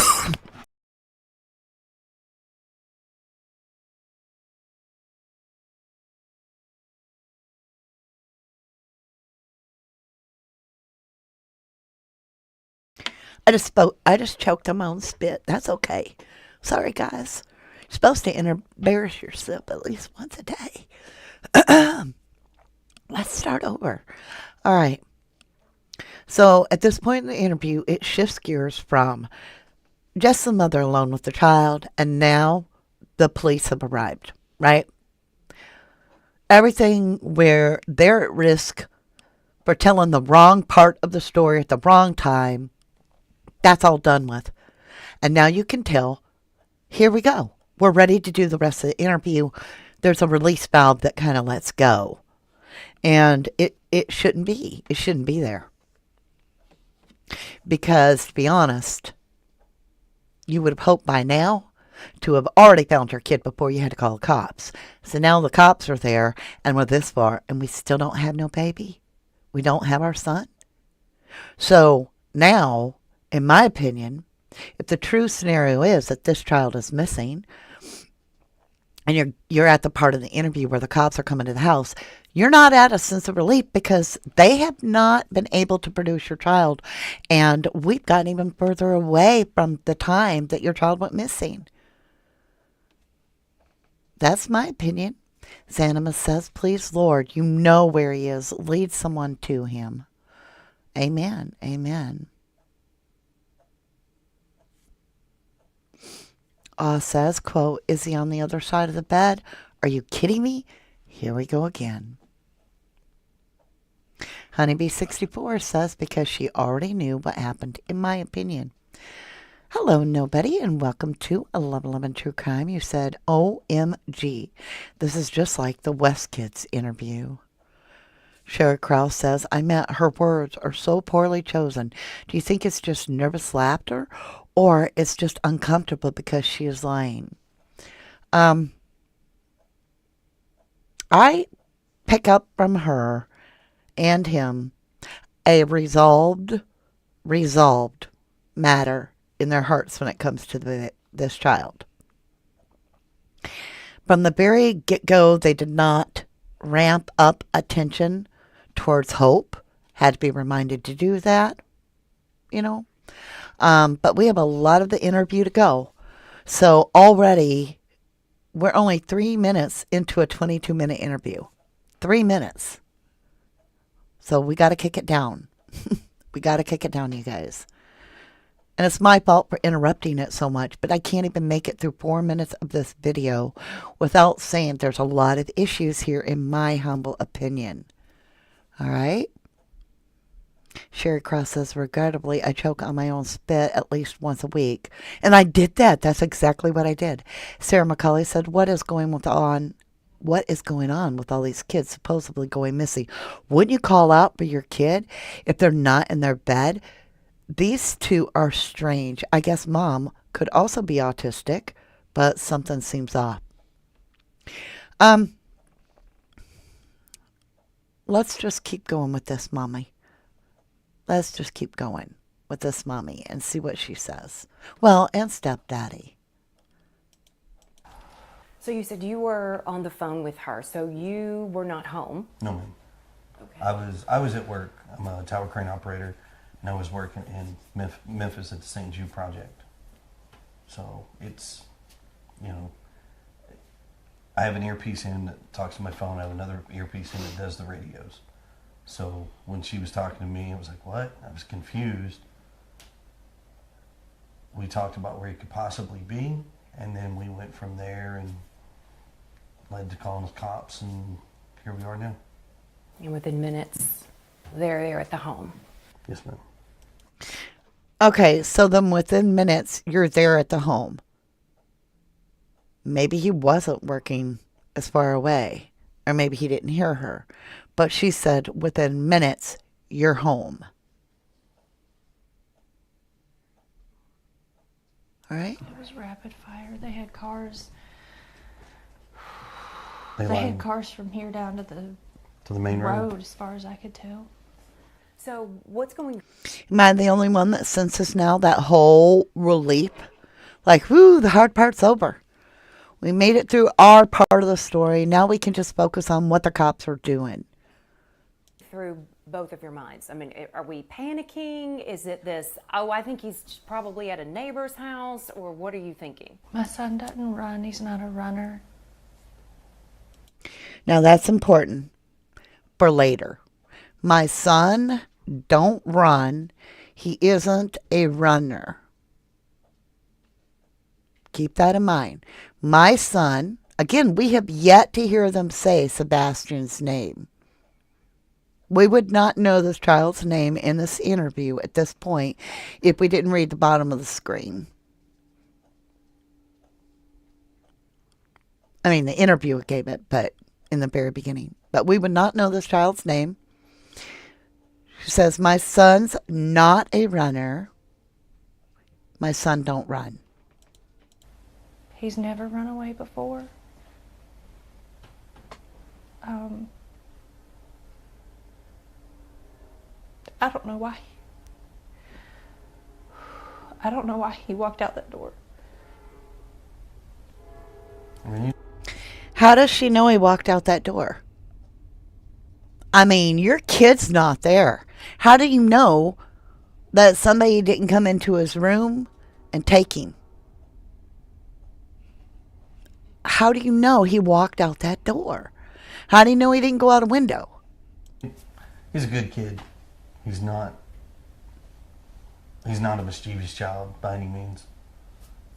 I just choked on my own spit. That's okay. Sorry, guys. You're supposed to embarrass yourself at least once a day. Let's start over. All right. So at this point in the interview, it shifts gears from just the mother alone with the child, and now the police have arrived, right? Everything where they're at risk for telling the wrong part of the story at the wrong time, that's all done with. And now you can tell, here we go. We're ready to do the rest of the interview. There's a release valve that kind of lets go. And it shouldn't be. It shouldn't be there. Because, to be honest, you would have hoped by now to have already found your kid before you had to call the cops. So now the cops are there, and we're this far, and we still don't have no baby. We don't have our son. So now, in my opinion, if the true scenario is that this child is missing, and you're at the part of the interview where the cops are coming to the house, you're not at a sense of relief because they have not been able to produce your child, and we've gotten even further away from the time that your child went missing. That's my opinion. Xanima says, please, Lord, you know where he is. Lead someone to him. Amen. Amen. Says, quote, is he on the other side of the bed? Are you kidding me? Here we go again. Honeybee64 says, because she already knew what happened, in my opinion. Hello, nobody, and welcome to 1111 True Crime. You said, OMG. This is just like the West Kids interview. Sherry Krause says, I meant her words are so poorly chosen. Do you think it's just nervous laughter, or it's just uncomfortable because she is lying? I pick up from her and him a resolved matter in their hearts when it comes to this child. From the very get-go, they did not ramp up attention towards hope. Had to be reminded to do that. you know. But we have a lot of the interview to go. So already we're only 3 minutes into a 22-minute interview. 3 minutes. So we got to kick it down. We got to kick it down, you guys. And it's my fault for interrupting it so much, but I can't even make it through 4 minutes of this video without saying there's a lot of issues here in my humble opinion. All right? Sherry Cross says, regrettably, I choke on my own spit at least once a week. And I did that. That's exactly what I did. Sarah McCauley said, what is going on with all these kids supposedly going missing? Wouldn't you call out for your kid if they're not in their bed? These two are strange. I guess mom could also be autistic, but something seems off. Let's just keep going with this, mommy. Let's just keep going with this mommy and see what she says. Well, and stepdaddy. So you said you were on the phone with her, so you were not home. No, ma'am. Okay. I was at work. I'm a tower crane operator, and I was working in Memphis at the St. Jude Project. So it's, you know, I have an earpiece in that talks to my phone. I have another earpiece in that does the radios. So when she was talking to me, I was like, what? I was confused. We talked about where he could possibly be, and then we went from there and led to calling the cops, and here we are now. And within minutes, they're there at the home. Yes, ma'am. Okay, so then within minutes, you're there at the home. Maybe he wasn't working as far away, or maybe he didn't hear her. But she said, within minutes, you're home. All right? It was rapid fire. They had cars. They They had lied cars from here down to the main road, as far as I could tell. So what's going? Am I the only one that senses now that whole relief? Like, whoo, the hard part's over. We made it through our part of the story. Now we can just focus on what the cops are doing. Through both of your minds? I mean, are we panicking? Is it this, oh, I think he's probably at a neighbor's house, or what are you thinking? My son doesn't run. He's not a runner. Now that's important for later. My son don't run. He isn't a runner. Keep that in mind. My son, again, we have yet to hear them say Sebastian's name. We would not know this child's name in this interview at this point if we didn't read the bottom of the screen. I mean, the interviewer gave it, but in the very beginning. But we would not know this child's name. She says, my son's not a runner. My son don't run. He's never run away before. I don't know why. I don't know why he walked out that door. How does she know he walked out that door? I mean, your kid's not there. How do you know that somebody didn't come into his room and take him? How do you know he walked out that door? How do you know he didn't go out a window? He's a good kid. He's not a mischievous child by any means.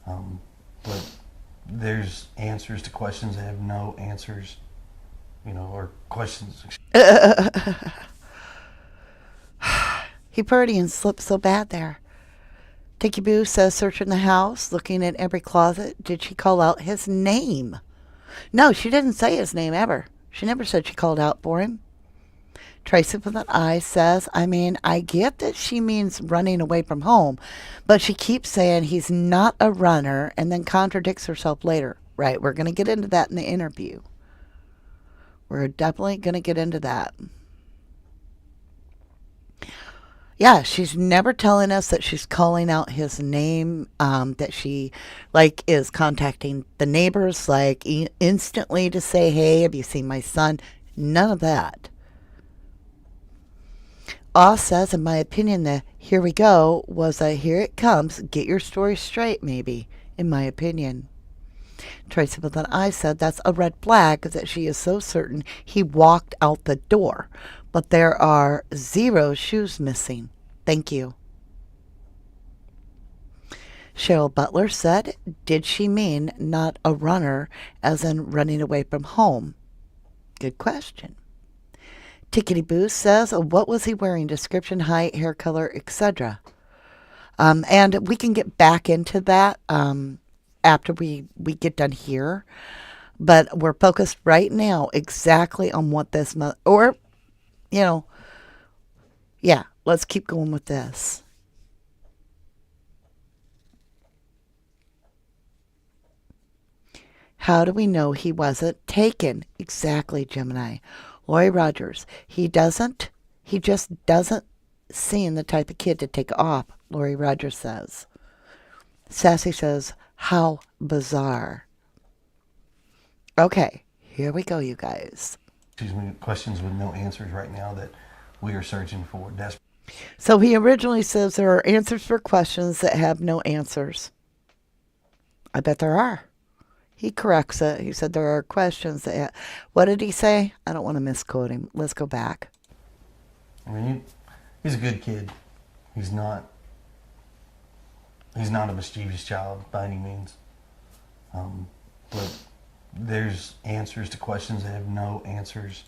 But there's answers to questions that have no answers, you know, or questions. He purdy and slipped so bad there. Tiki Boo says, searching the house, looking at every closet. Did she call out his name? No, she didn't say his name ever. She never said she called out for him. Tracy with an eye says, I mean, I get that she means running away from home, but she keeps saying he's not a runner and then contradicts herself later. Right, we're going to get into that in the interview. We're definitely going to get into that. Yeah, she's never telling us that she's calling out his name, that she, like, is contacting the neighbors, like, instantly to say, hey, have you seen my son? None of that. Oz says, in my opinion, the here we go was a here it comes, get your story straight, maybe, in my opinion. Tracy with an I said, that's a red flag that she is so certain he walked out the door. But there are 0 shoes missing. Thank you. Cheryl Butler said, did she mean not a runner as in running away from home? Good question. Tickety Boo says, what was he wearing? Description, height, hair color, etc. And we can get back into that after we get done here. But we're focused right now exactly on what this, let's keep going with this. How do we know he wasn't taken? Exactly, Gemini. Lori Rogers, he just doesn't seem the type of kid to take off, Lori Rogers says. Sassy says, how bizarre. Okay, here we go, you guys. Questions with no answers right now that we are searching for desperately. So he originally says there are answers for questions that have no answers. I bet there are. He corrects it. He said there are questions that... What did he say? I don't want to misquote him. Let's go back. I mean, he's a good kid. He's not a mischievous child by any means. But there's answers to questions that have no answers.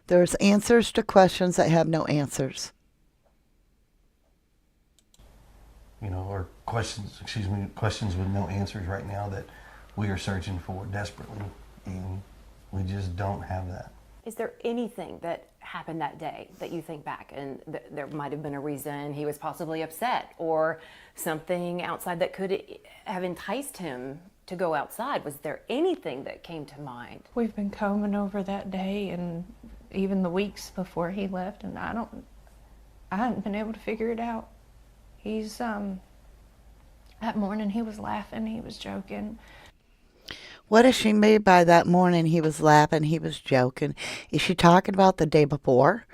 There's answers to questions that have no answers. Or questions with no answers right now that we are searching for desperately, and we just don't have that. Is there anything that happened that day that you think back and there might have been a reason he was possibly upset or something outside that could have enticed him to go outside? Was there anything that came to mind? We've been combing over that day and even the weeks before he left, and I haven't been able to figure it out. He's that morning he was laughing, he was joking. What does she mean by that morning he was laughing, he was joking? Is she talking about the day before?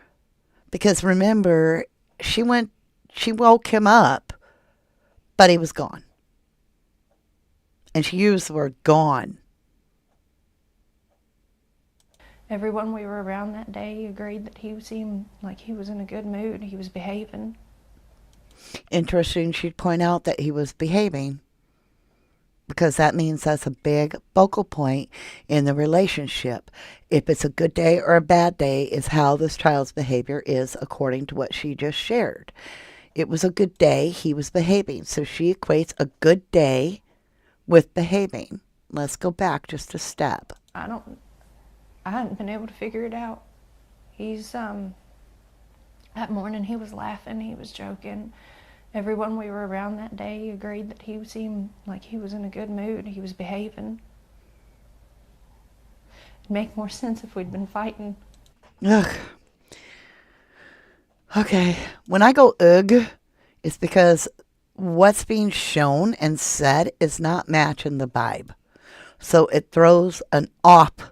Because remember, she woke him up, but he was gone. And she used the word gone. Everyone we were around that day agreed that he seemed like he was in a good mood. He was behaving. Interesting, she'd point out that he was behaving, because that means that's a big focal point in the relationship. If it's a good day or a bad day is how this child's behavior is according to what she just shared. It was a good day, he was behaving. So she equates a good day with behaving. Let's go back just a step. I hadn't been able to figure it out. He's that morning he was laughing, he was joking. Everyone we were around that day agreed that he seemed like he was in a good mood. He was behaving. It'd make more sense if we'd been fighting. Ugh. Okay. When I go ugh, it's because what's being shown and said is not matching the vibe. So it throws an offness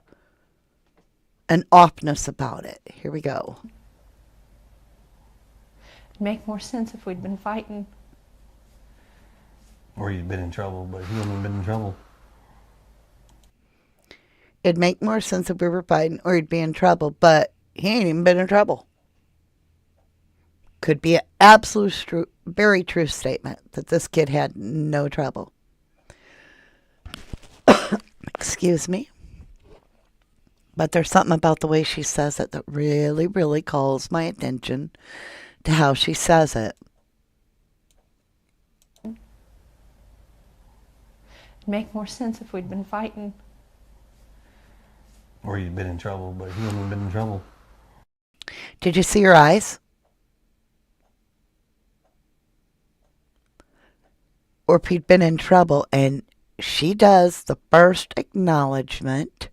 about it. Here we go. It'd make more sense if we'd been fighting. Or you'd been in trouble, but he hadn't been in trouble. It'd make more sense if we were fighting or he'd be in trouble, but he ain't even been in trouble. Could be an absolute, very true statement that this kid had no trouble. Excuse me. But there's something about the way she says it that really, really calls my attention to how she says it. It'd make more sense if we'd been fighting. Or you'd been in trouble, but he hadn't been in trouble. Did you see her eyes? Or if he'd been in trouble, and she does the first acknowledgement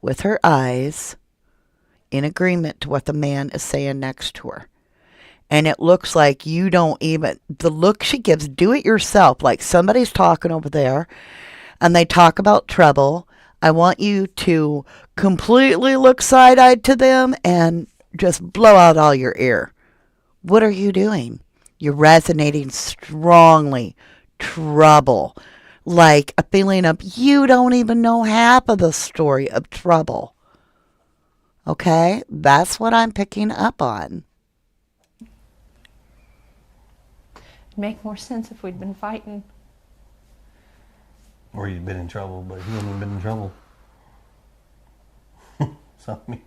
with her eyes in agreement to what the man is saying next to her. And it looks like you don't even, the look she gives, do it yourself, like somebody's talking over there and they talk about trouble. I want you to completely look side-eyed to them and just blow out all your air. What are you doing? You're resonating strongly. Trouble. Like a feeling of you don't even know half of the story of trouble. Okay? That's what I'm picking up on. It'd make more sense if we'd been fighting. Or you'd been in trouble, but he hadn't been in trouble. So, I mean,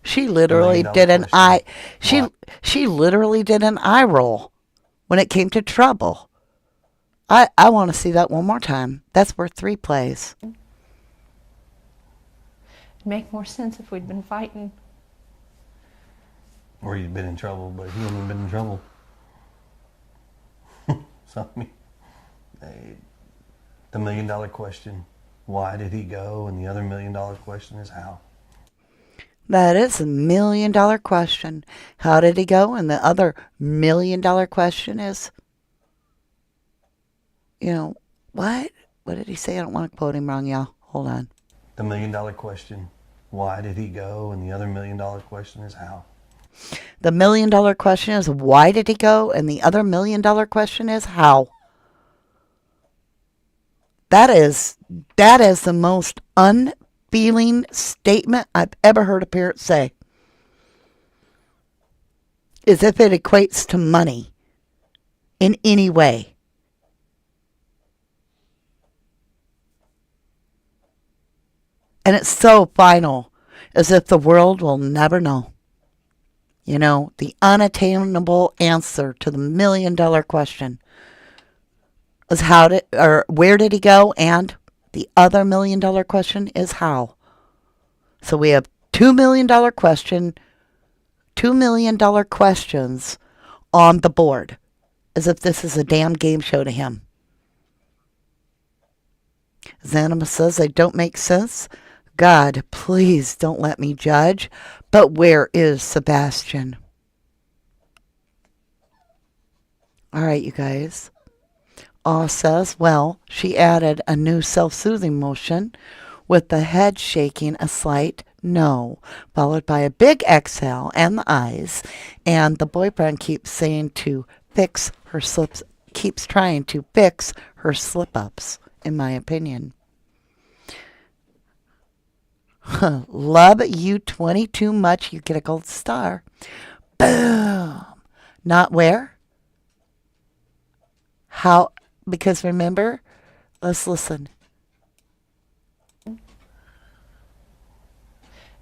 She literally $1 did an question. eye Why? she literally did an eye roll when it came to trouble. I want to see that one more time. That's worth 3 plays. It'd make more sense if we'd been fighting. Or you'd been in trouble, but he hadn't been in trouble. So, I mean, the $1 million question, why did he go? And the other $1 million question is how. That is a $1 million question. How did he go? And the other $1 million question is, what? What did he say? I don't want to quote him wrong, y'all. Hold on. The $1 million question, why did he go? And the other $1 million question is how. The $1 million question is, why did he go? And the other $1 million question is, how. That is the most unfeeling statement I've ever heard a parent say. As if it equates to money in any way. And it's so final, as if the world will never know. The unattainable answer to the $1 million question is where did he go? And the other $1 million question is how. So we have $2 million question, $2 million questions on the board, as if this is a damn game show to him. Zanima says they don't make sense. God, please don't let me judge. But where is Sebastian? All right, you guys. Aw says, well, she added a new self-soothing motion with the head shaking a slight no, followed by a big exhale and the eyes. And the boyfriend keeps trying to fix her slip-ups, in my opinion. Love you 22 much. You get a gold star. Boom. Not where? How? Because remember, let's listen. It'd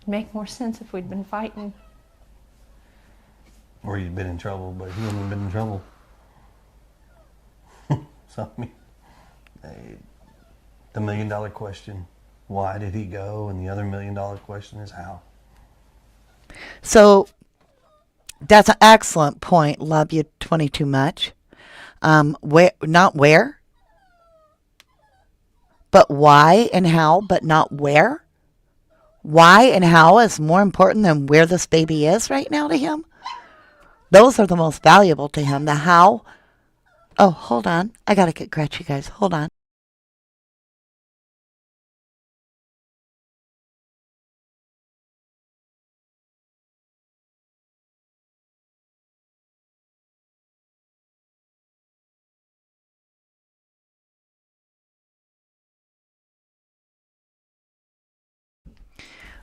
make more sense if we'd been fighting. Or you'd been in trouble, but he hadn't been in trouble. So, I mean, the $1 million question, why did he go? And the other $1 million question is how. So that's an excellent point. Love you 22 much. Not where, but why and how, but not where. Why and how is more important than where this baby is right now to him. Those are the most valuable to him. The how. Oh, hold on. I got to get Gretch, you guys. Hold on.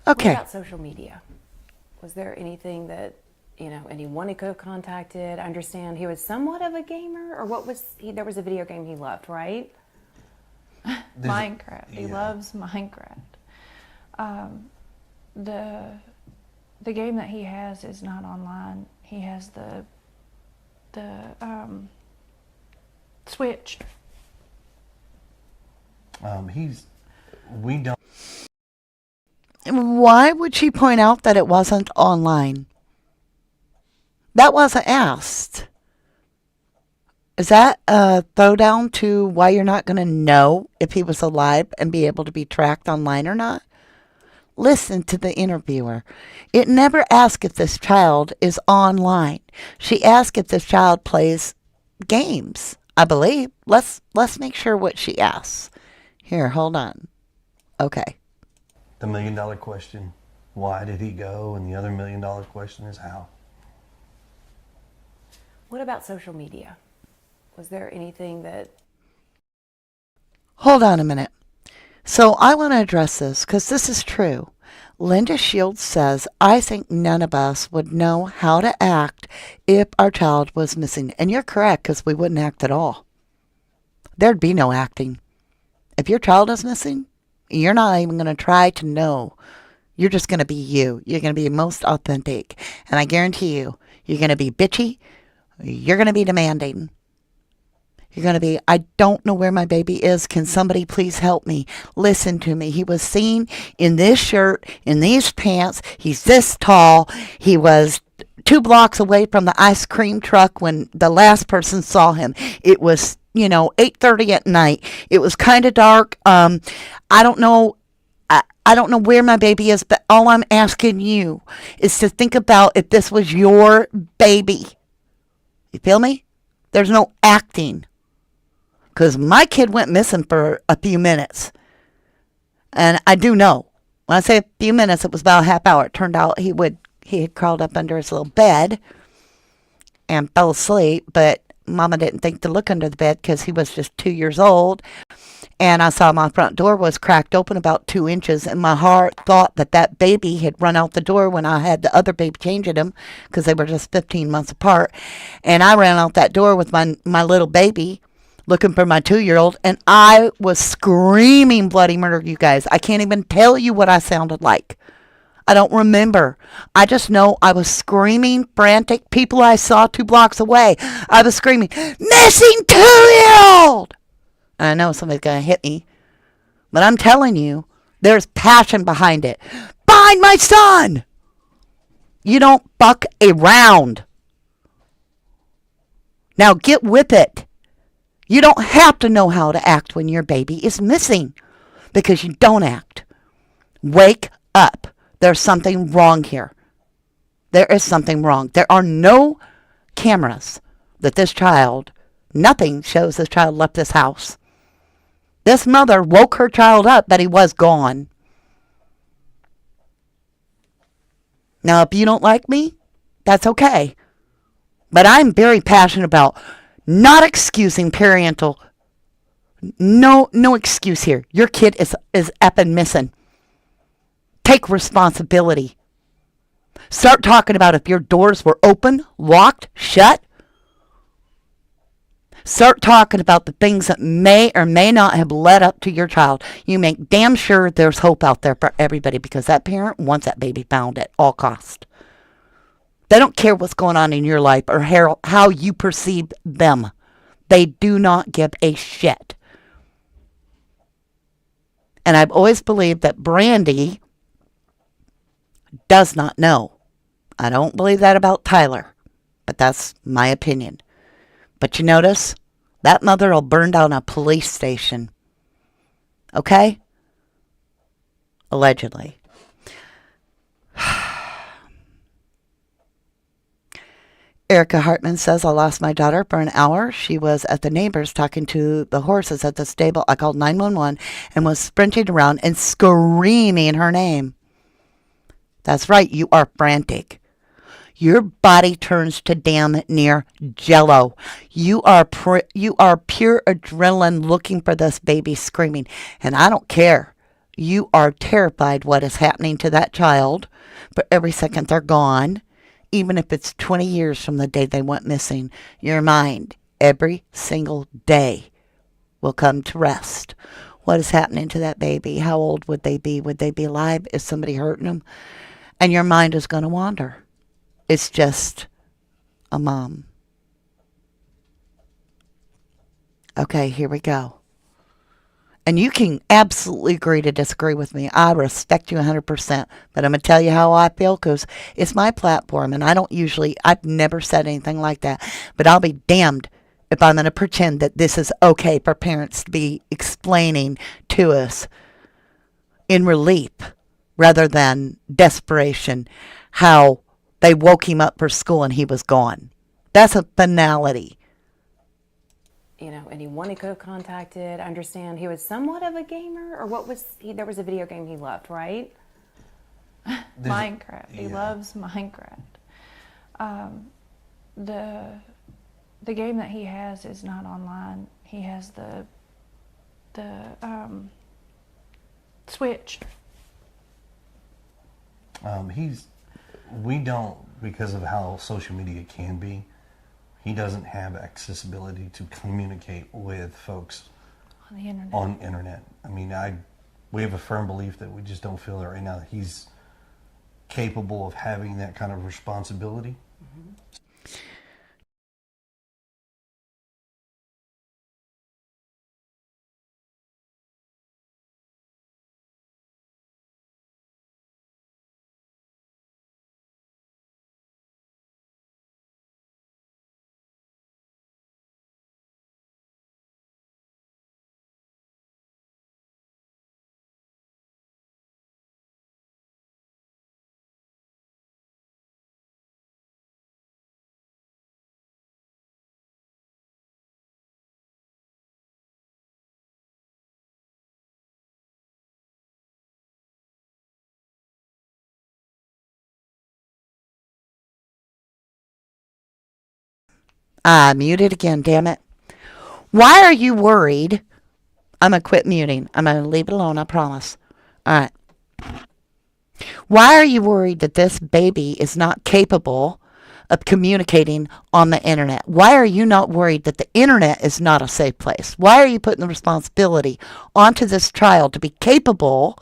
Okay. What about social media? Was there anything that, anyone he could have contacted? I understand he was somewhat of a gamer, or what was he? There was a video game he loved, right? Minecraft. He Yeah. loves Minecraft. The game that he has is not online. He has the Switch. We don't. Why would she point out that it wasn't online? That wasn't asked. Is that a throwdown to why you're not going to know if he was alive and be able to be tracked online or not? Listen to the interviewer. It never asked if this child is online. She asked if this child plays games, I believe. Let's make sure what she asks. Here, hold on. Okay. The $1 million question, why did he go? And the other $1 million question is how. What about social media? Was there anything that... Hold on a minute. So I want to address this because this is true. Linda Shields says, I think none of us would know how to act if our child was missing. And you're correct, because we wouldn't act at all. There'd be no acting. If your child is missing, you're not even going to try to know. You're just going to be you. You're going to be most authentic. And I guarantee you, you're going to be bitchy. You're going to be demanding. You're going to be, I don't know where my baby is. Can somebody please help me? Listen to me. He was seen in this shirt, in these pants. He's this tall. He was 2 blocks away from the ice cream truck when the last person saw him. It was, 8:30 at night. It was kind of dark. I don't know. I don't know where my baby is, but all I'm asking you is to think about if this was your baby. You feel me? There's no acting. Because my kid went missing for a few minutes. And I do know. When I say a few minutes, it was about a half hour. It turned out he had crawled up under his little bed and fell asleep. But Mama didn't think to look under the bed because he was just 2 years old. And I saw my front door was cracked open about 2 inches. And my heart thought that baby had run out the door when I had the other baby changing him, because they were just 15 months apart. And I ran out that door with my little baby, looking for my 2-year-old, and I was screaming bloody murder, you guys. I can't even tell you what I sounded like. I don't remember. I just know I was screaming, frantic. People I saw 2 blocks away, I was screaming, missing 2-year-old! I know somebody's going to hit me, but I'm telling you, there's passion behind it. Find my son! You don't fuck around. Now get with it. You don't have to know how to act when your baby is missing, because you don't act. Wake up. There's something wrong here. There is something wrong. There are no cameras that nothing shows this child left this house. This mother woke her child up that he was gone. Now, if you don't like me, that's okay. But I'm very passionate about not excusing parental. No excuse here. Your kid is effing missing. Take responsibility. Start talking about if your doors were open, locked, shut. Start talking about the things that may or may not have led up to your child. You make damn sure there's hope out there for everybody, because that parent wants that baby found at all cost. They don't care what's going on in your life or how you perceive them. They do not give a shit. And I've always believed that Brandy does not know. I don't believe that about Tyler, but that's my opinion. But you notice, that mother will burn down a police station. Okay? Allegedly. Erica Hartman says, I lost my daughter for an hour. She was at the neighbors talking to the horses at the stable. I called 911 and was sprinting around and screaming her name. That's right, you are frantic. Your body turns to damn near jello. You are pure adrenaline looking for this baby screaming. And I don't care. You are terrified what is happening to that child for every second they're gone. Even if it's 20 years from the day they went missing, your mind every single day will come to rest. What is happening to that baby? How old would they be? Would they be alive? Is somebody hurting them? And your mind is going to wander. It's just a mom. Okay, here we go. And you can absolutely agree to disagree with me. I respect you 100%. But I'm going to tell you how I feel, because it's my platform. And I've never said anything like that. But I'll be damned if I'm going to pretend that this is okay for parents to be explaining to us in relief rather than desperation how they woke him up for school and he was gone. That's a banality. Anyone he could have contacted. I understand he was somewhat of a gamer, or what was he? There was a video game he loved, right? Minecraft. He Yeah. loves Minecraft. The game that he has is not online. He has the Switch. We don't, because of how social media can be, he doesn't have accessibility to communicate with folks On the internet. on internet. I mean, we have a firm belief that we just don't feel that right now he's capable of having that kind of responsibility. Ah, muted again, damn it. Why are you worried? I'm going to quit muting. I'm going to leave it alone, I promise. All right. Why are you worried that this baby is not capable of communicating on the internet? Why are you not worried that the internet is not a safe place? Why are you putting the responsibility onto this child to be capable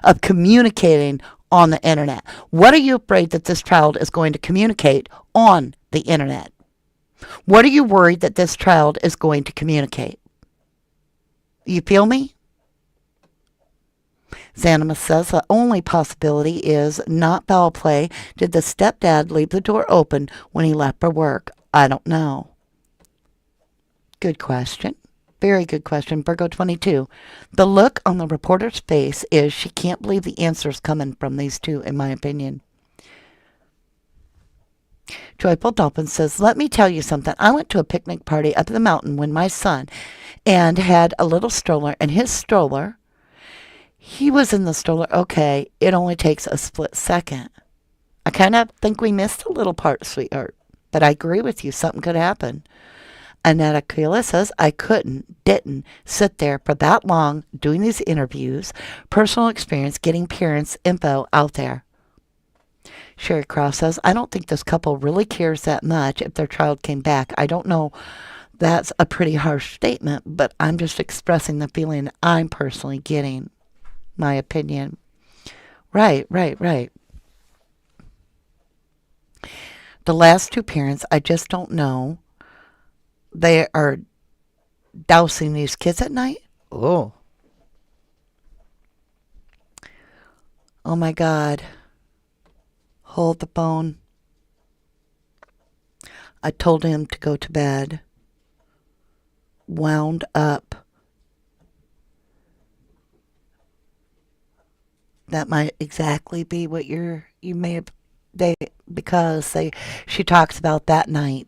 of communicating on the internet? What are you afraid that this child is going to communicate on the internet? What are you worried that this child is going to communicate? You feel me? Xanima says the only possibility is not foul play. Did the stepdad leave the door open when he left for work? I don't know. Good question. Very good question. Virgo 22. The look on the reporter's face is she can't believe the answers coming from these two, in my opinion. Joyful Dolphin says, let me tell you something. I went to a picnic party up the mountain when my son and had a little stroller, and his stroller, he was in the stroller. Okay, it only takes a split second. I kind of think we missed a little part, sweetheart. But I agree with you. Something could happen. Annette Aquila says, I didn't sit there for that long doing these interviews, personal experience, getting parents' info out there. Sherry Cross says, I don't think this couple really cares that much if their child came back. I don't know. That's a pretty harsh statement, but I'm just expressing the feeling I'm personally getting. My opinion. Right. The last two parents, I just don't know. They are dousing these kids at night. Oh my God. Hold the phone. I told him to go to bed. Wound up. That might exactly be what you may have, because she talks about that night,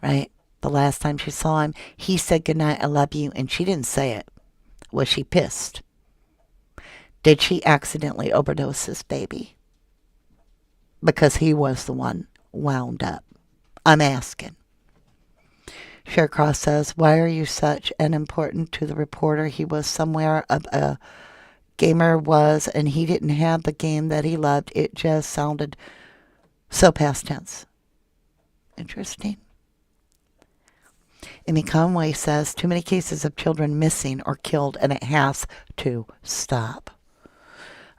right? The last time she saw him, he said goodnight, I love you, and she didn't say it. Was she pissed? Did she accidentally overdose this baby? Because he was the one wound up. I'm asking. Shercross says, why are you such an important to the reporter? He was somewhere a gamer was, and he didn't have the game that he loved. It just sounded so past tense. Interesting. Amy Conway says, too many cases of children missing or killed, and it has to stop.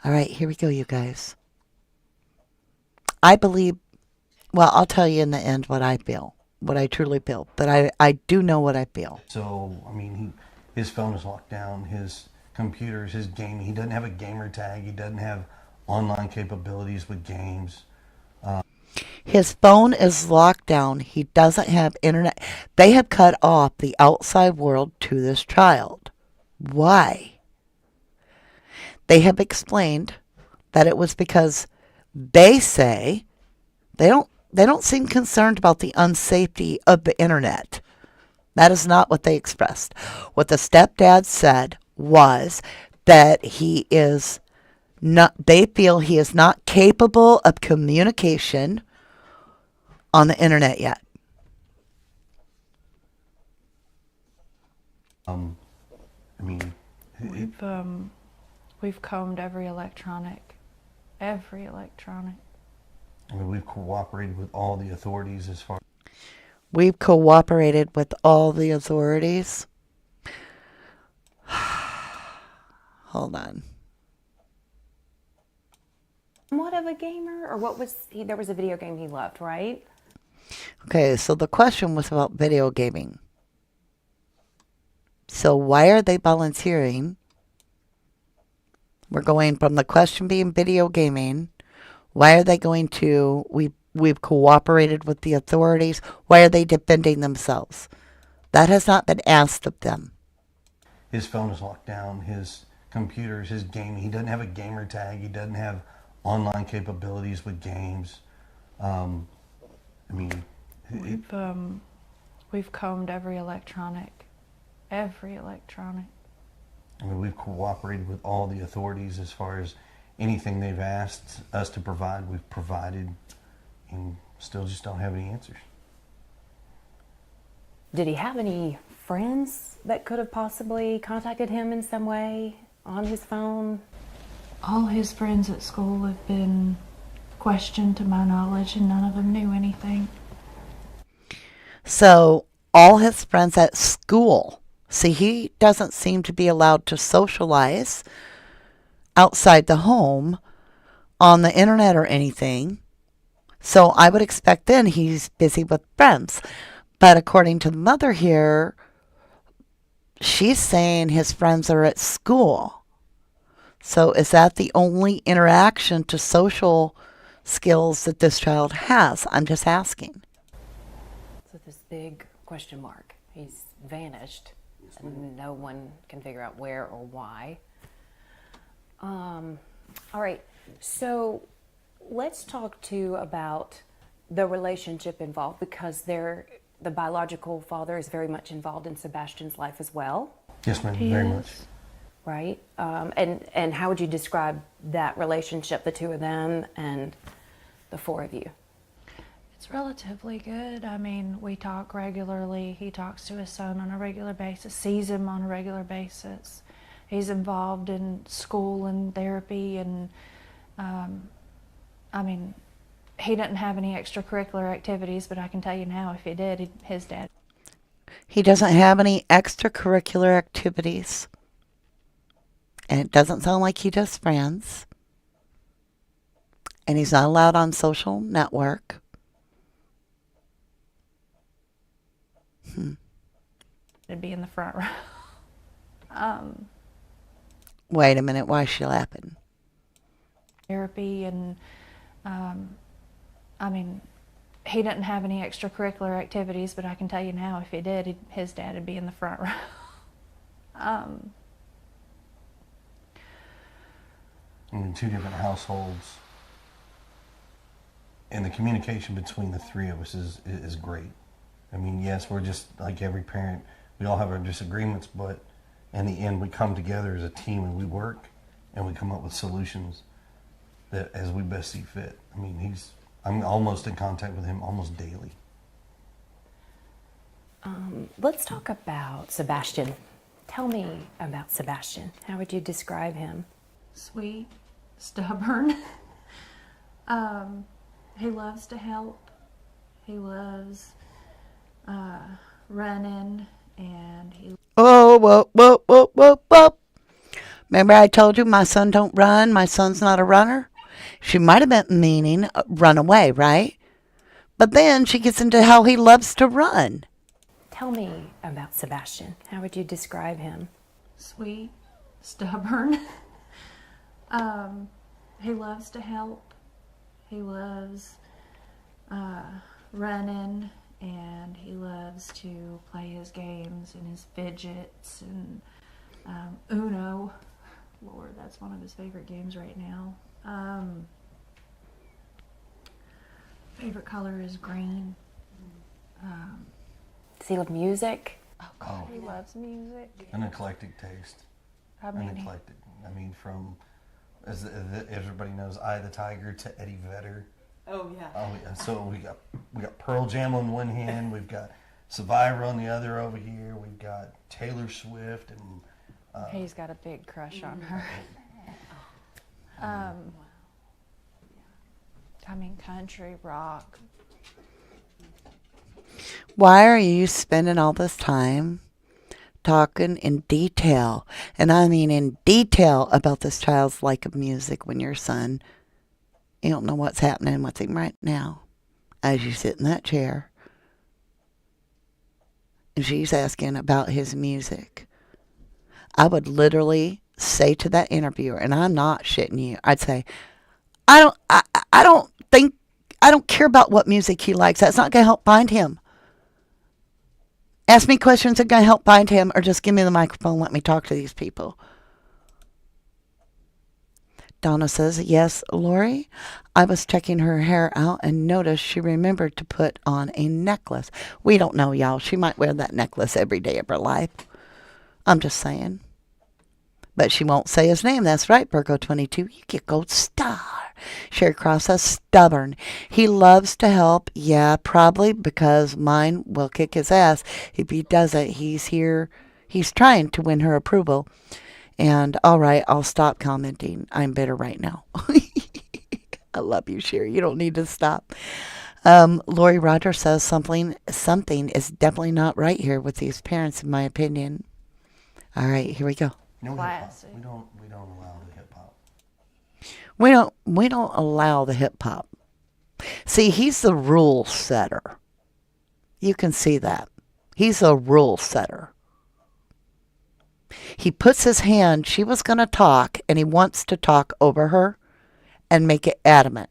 All right, here we go, you guys. I believe, well, I'll tell you in the end what I feel, what I truly feel, but I do know what I feel. So, I mean, his phone is locked down, his computers, his gaming. He doesn't have a gamer tag. He doesn't have online capabilities with games. His phone is locked down. He doesn't have internet. They have cut off the outside world to this child. Why? They have explained that it was because they say they don't seem concerned about the unsafety of the internet. That is not what they expressed. What the stepdad said was that he is They feel he is not capable of communication on the internet yet. I mean, We've combed every electronic. I mean, we've cooperated with all the authorities as far. We've cooperated with all the authorities. Hold on. Somewhat of a gamer, or what was he? There was a video game he loved, right? Okay, so the question was about video gaming. So why are they volunteering? We're going from the question being video gaming. Why are they going to, we've cooperated with the authorities. Why are they defending themselves? That has not been asked of them. His phone is locked down, his computers, his gaming. He doesn't have a gamer tag. He doesn't have online capabilities with games. I mean, We've combed every electronic. I mean, we've cooperated with all the authorities as far as anything they've asked us to provide, we've provided, and still just don't have any answers. Did he have any friends that could have possibly contacted him in some way on his phone? All his friends at school have been questioned to my knowledge, and none of them knew anything. So all his friends at school, see, he doesn't seem to be allowed to socialize outside the home on the internet or anything. So I would expect then he's busy with friends. But according to the mother here, she's saying his friends are at school. So is that the only interaction to social skills that this child has? I'm just asking. So this big question mark. He's vanished. And no one can figure out where or why. All right. So let's talk too about the relationship involved, because the biological father is very much involved in Sebastian's life as well. Yes, ma'am, very much. Right? And how would you describe that relationship, the two of them and the four of you? It's relatively good. I mean, we talk regularly. He talks to his son on a regular basis, sees him on a regular basis. He's involved in school and therapy, and I mean, he doesn't have any extracurricular activities, but I can tell you now, if he did, his dad. He doesn't have any extracurricular activities. And it doesn't sound like he does friends. And he's not allowed on social network. It'd be in the front row. Wait a minute, why is she laughing? Therapy, and I mean, he doesn't have any extracurricular activities, but I can tell you now, if he did, his dad would be in the front row. In two different households, and the communication between the three of us is great. I mean, yes, we're just like every parent. We all have our disagreements, but in the end, we come together as a team and we work and we come up with solutions that as we best see fit. I mean, I'm almost in contact with him almost daily. Let's talk about Sebastian. Tell me about Sebastian. How would you describe him? Sweet, stubborn. He loves to help. He loves running, and he. Oh, whoa, whoa, whoa, whoa, whoa. Remember I told you my son don't run? My son's not a runner? She might have been meaning run away, right? But then she gets into how he loves to run. Tell me about Sebastian. How would you describe him? Sweet, stubborn. He loves to help. He loves running, and he loves to play his games and his fidgets and Uno. Lord, that's one of his favorite games right now. Favorite color is green. Does he love music? Oh, He loves music. an eclectic taste. I mean, An eclectic. I mean, from everybody knows, Eye of the Tiger to Eddie Vedder. Oh, yeah. Oh yeah. So we got Pearl Jam on one hand, we've got Survivor on the other over here, we've got Taylor Swift, and He's got a big crush on her. Country, rock. Why are you spending all this time talking in detail, and I mean in detail, about this child's like of music when your son, you don't know what's happening with him right now as you sit in that chair and she's asking about his music? I would literally say to that interviewer, and I'm not shitting you, I'd say, I don't think, I don't care about what music he likes. That's not going to help find him. Ask me questions that are going to help find him, or just give me the microphone, let me talk to these people. Donna says, yes, Lori, I was checking her hair out and noticed she remembered to put on a necklace. We don't know, y'all. She might wear that necklace every day of her life. I'm just saying. But she won't say his name. That's right, Virgo 22. You get gold star. Sherry Cross says, stubborn. He loves to help. Yeah, probably because mine will kick his ass if he doesn't. He's here. He's trying to win her approval. And all right, I'll stop commenting. I'm bitter right now. I love you, Sherry. You don't need to stop. Lori Rogers says something is definitely not right here with these parents, in my opinion. All right, here we go. no hip hop. Classic. We don't allow the hip hop. We don't allow the hip hop. See, he's the rule setter. You can see that. He's a rule setter. He puts his hand, she was going to talk, and he wants to talk over her and make it adamant.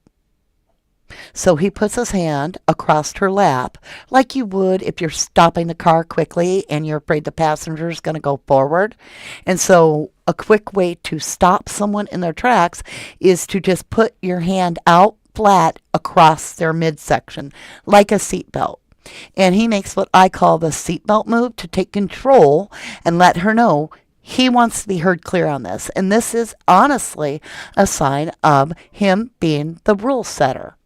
So he puts his hand across her lap, like you would if you're stopping the car quickly and you're afraid the passenger is going to go forward. And so a quick way to stop someone in their tracks is to just put your hand out flat across their midsection, like a seatbelt. And he makes what I call the seatbelt move to take control and let her know he wants to be heard clear on this. And this is honestly a sign of him being the rule setter.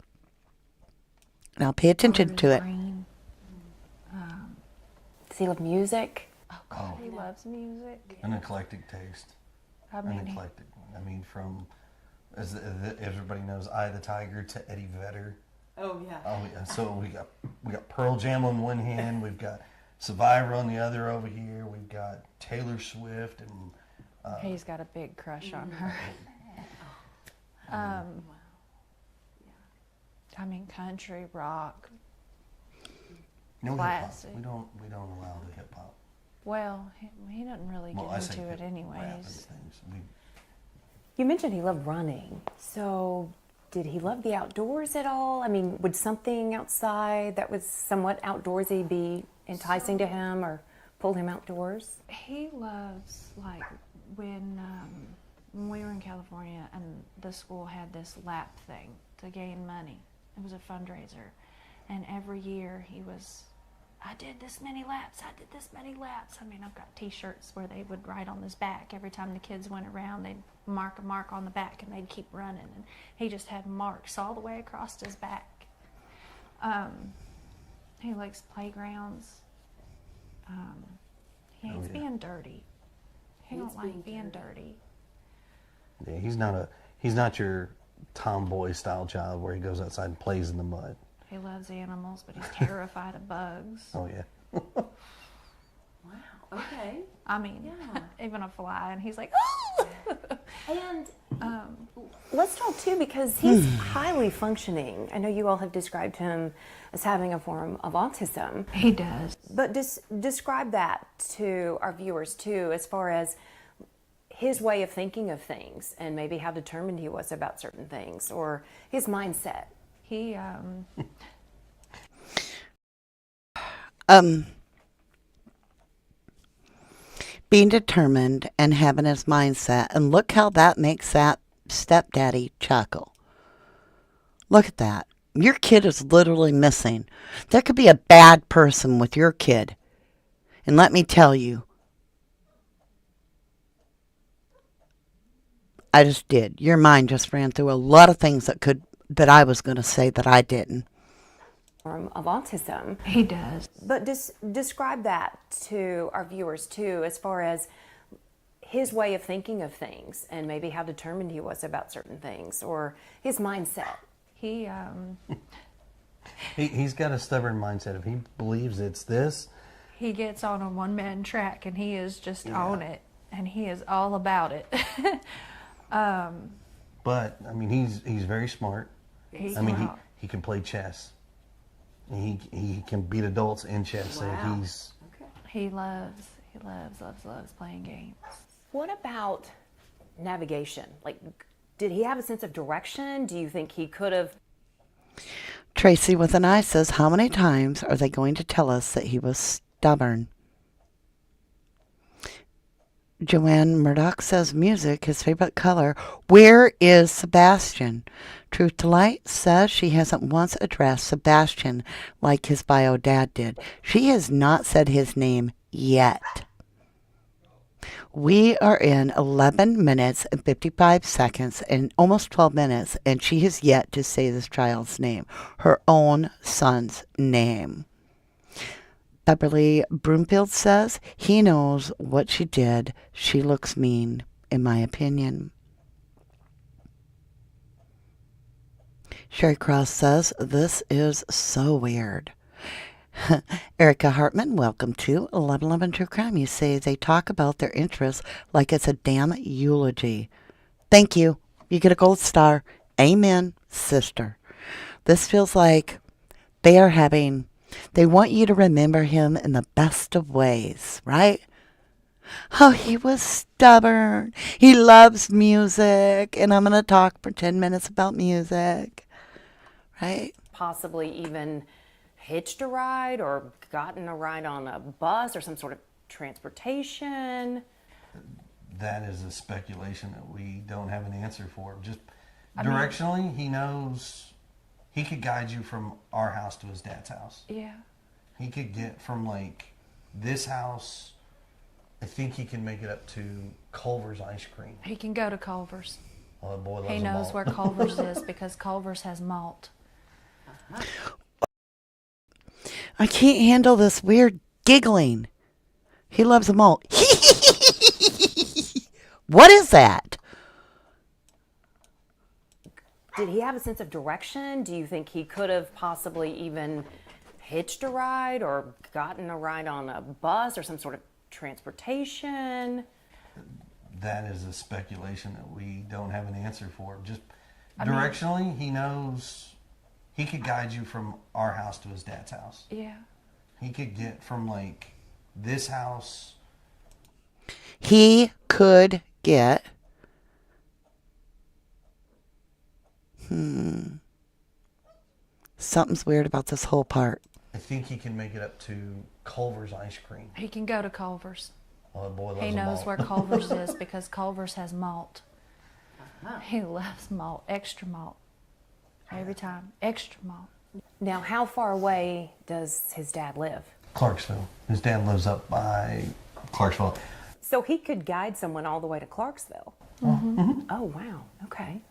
Now pay attention to it. Green. Does he love music? Oh, He loves music. an eclectic taste. I An mean, eclectic. I mean, from, as everybody knows, Eye of the Tiger to Eddie Vedder. Oh, yeah. Oh yeah. So we got Pearl Jam on one hand, we've got Survivor on the other over here, we've got Taylor Swift, and he's got a big crush on her. Country, rock. no hip hop. Classic. We don't allow the hip hop. Well, he doesn't really Well, I get say into it rap and anyways. things. You mentioned he loved running. So did he love the outdoors at all? I mean, would something outside that was somewhat outdoorsy be enticing to him or pull him outdoors? He loves, like, when we were in California and the school had this lap thing to gain money. It was a fundraiser. And every year he was, I did this many laps, I did this many laps. I mean, I've got t-shirts where they would write on his back. Every time the kids went around, they'd mark a mark on the back and they'd keep running. And he just had marks all the way across his back. He likes playgrounds. He hates being dirty. He don't like being dirty. Yeah, he's not your tomboy style child where he goes outside and plays in the mud. He loves animals, but he's terrified of bugs. Oh yeah. Wow. Okay. I mean, Yeah. even a fly, and he's like, oh! And let's talk too, because he's highly functioning. I know you all have described him as having a form of autism, He does. but describe that to our viewers too, as far as his way of thinking of things and maybe how determined he was about certain things or his mindset. He, Being determined and having his mindset, and look how that makes that stepdaddy chuckle. Look at that. Your kid is literally missing. There could be a bad person with your kid. And let me tell you, I just did. Your mind just ran through a lot of things that I was going to say that I didn't. Of autism. He does. But describe that to our viewers too, as far as his way of thinking of things and maybe how determined he was about certain things or his mindset. He's got a stubborn mindset. If he believes it's this, He gets on a one-man track, and he is just on it, and he is all about it. but I mean, he's very smart. He's I mean, smart. he can play chess. He can beat adults in chess. Wow. So he's He loves playing games. What about navigation? Like, did he have a sense of direction? Do you think he could have? Tracy with an eye says, how many times are they going to tell us that he was stubborn? Joanne Murdoch says, music, his favorite color. Where is Sebastian? Truth to Light says she hasn't once addressed Sebastian like his bio dad did. She has not said his name yet. We are in 11 minutes and 55 seconds and almost 12 minutes, and she has yet to say this child's name, her own son's name. Beverly Broomfield says, he knows what she did. She looks mean, in my opinion. Sherry Cross says, this is so weird. Erica Hartman, welcome to 1111 True Crime. You say they talk about their interests like it's a damn eulogy. Thank you. You get a gold star. Amen, sister. This feels like they want you to remember him in the best of ways, right? Oh, he was stubborn. He loves music. And I'm going to talk for 10 minutes about music, right? Possibly even hitched a ride or gotten a ride on a bus or some sort of transportation. that is a speculation that we don't have an answer for. Just directionally, he knows he could guide you from our house to his dad's house. Yeah. He could get from like this house. I think he can make it up to Culver's ice cream. He can go to Culver's. Oh, the boy loves He a knows malt. where Culver's is because Culver's has malt. I can't handle this weird giggling. He loves them all. What is that? Did he have a sense of direction? Do you think he could have possibly even hitched a ride or gotten a ride on a bus or some sort of transportation? That is a speculation that we don't have an answer for. Just directionally, he knows he could guide you from our house to his dad's house. Yeah. He could get from like this house. He could get. Something's weird about this whole part. I think he can make it up to Culver's ice cream. He can go to Culver's. Oh, the boy loves He a knows malt. where Culver's is because Culver's has malt. He loves malt, extra malt. Every time, extra malt. Now, how far away does his dad live? Clarksville. His dad lives up by Clarksville. So he could guide someone all the way to Clarksville. Oh, wow. Okay.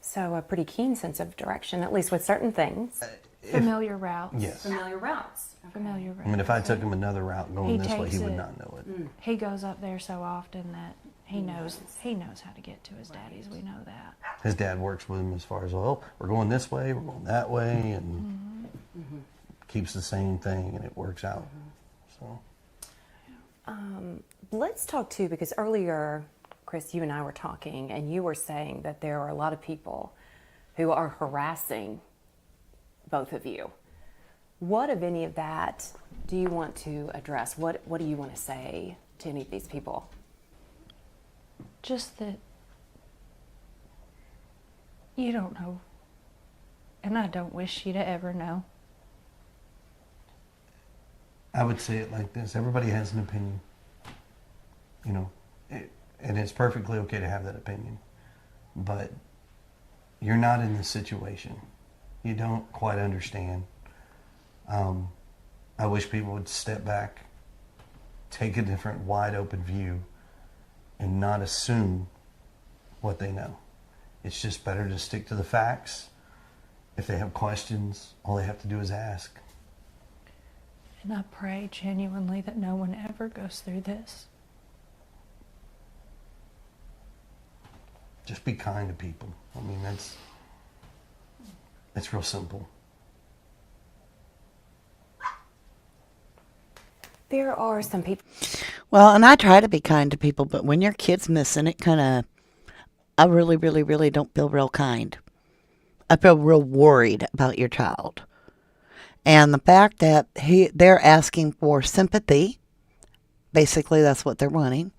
So a pretty keen sense of direction, at least with certain things. Familiar routes. Yes. Familiar routes. Familiar routes. I mean, if I took him another route going He this way, he takes would it. not know it. He goes up there so often that he knows how to get to his daddy's. We know that. His dad works with him as far as, well, we're going this way, we're going that way, and keeps the same thing, and it works out. So Let's talk too, because earlier, Chris, you and I were talking, and you were saying that there are a lot of people who are harassing both of you. What, of any of that, do you want to address? What do you want to say to any of these people? Just that you don't know. And I don't wish you to ever know. I would say it like this. Everybody has an opinion. You know, and it's perfectly okay to have that opinion. But you're not in this situation. You don't quite understand. I wish people would step back, take a different wide open view, and not assume what they know. It's just better to stick to the facts. If they have questions, all they have to do is ask. And I pray genuinely that no one ever goes through this. Just be kind to people. I mean, it's real simple. There are some people. Well, and I try to be kind to people, but when your kid's missing, it kind of, I really, really, really don't feel real kind. I feel real worried about your child. And the fact that they're asking for sympathy, basically that's what they're wanting,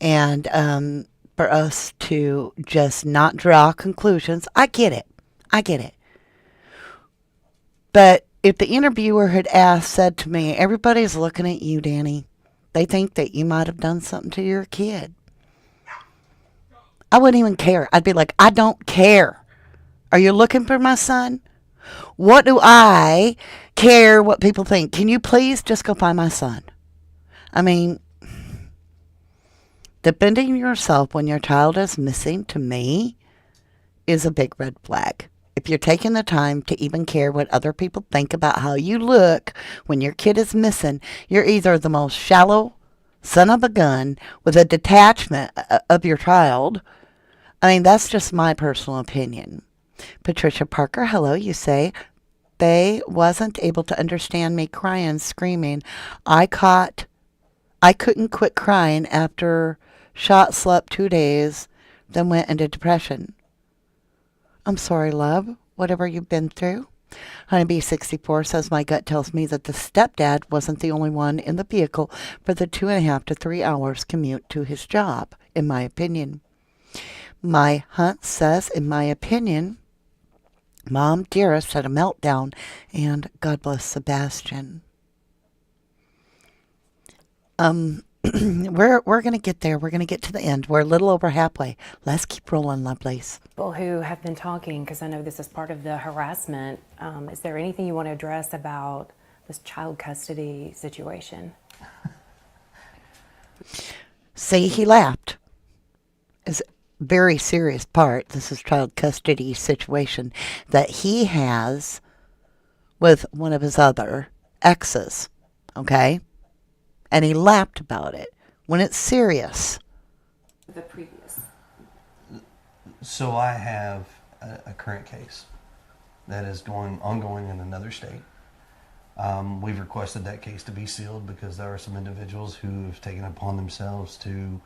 and for us to just not draw conclusions. I get it. But if the interviewer had said to me, everybody's looking at you, Danny. They think that you might have done something to your kid. I wouldn't even care. I'd be like, I don't care. Are you looking for my son? What do I care what people think? Can you please just go find my son? I mean, defending yourself when your child is missing, to me, is a big red flag. If you're taking the time to even care what other people think about how you look when your kid is missing, you're either the most shallow son of a gun with a detachment of your child. I mean, that's just my personal opinion. Patricia Parker, hello, you say, they wasn't able to understand me crying, screaming. I couldn't quit crying after shot slept 2 days, then went into depression. I'm sorry, love, whatever you've been through. Honeybee64 says, my gut tells me that the stepdad wasn't the only one in the vehicle for the 2.5 to 3 hours commute to his job, in my opinion. My Hunt says, in my opinion, Mom Dearest had a meltdown, and God bless Sebastian. We're going to get there. We're going to get to the end. We're a little over halfway. Let's keep rolling, lovelies. People who have been talking, because I know this is part of the harassment. Is there anything you want to address about this child custody situation? See, he laughed. It's a very serious part. This is child custody situation that he has with one of his other exes. Okay? And he laughed about it when it's serious. The previous. So I have a current case that is ongoing in another state. We've requested that case to be sealed because there are some individuals who have taken upon themselves to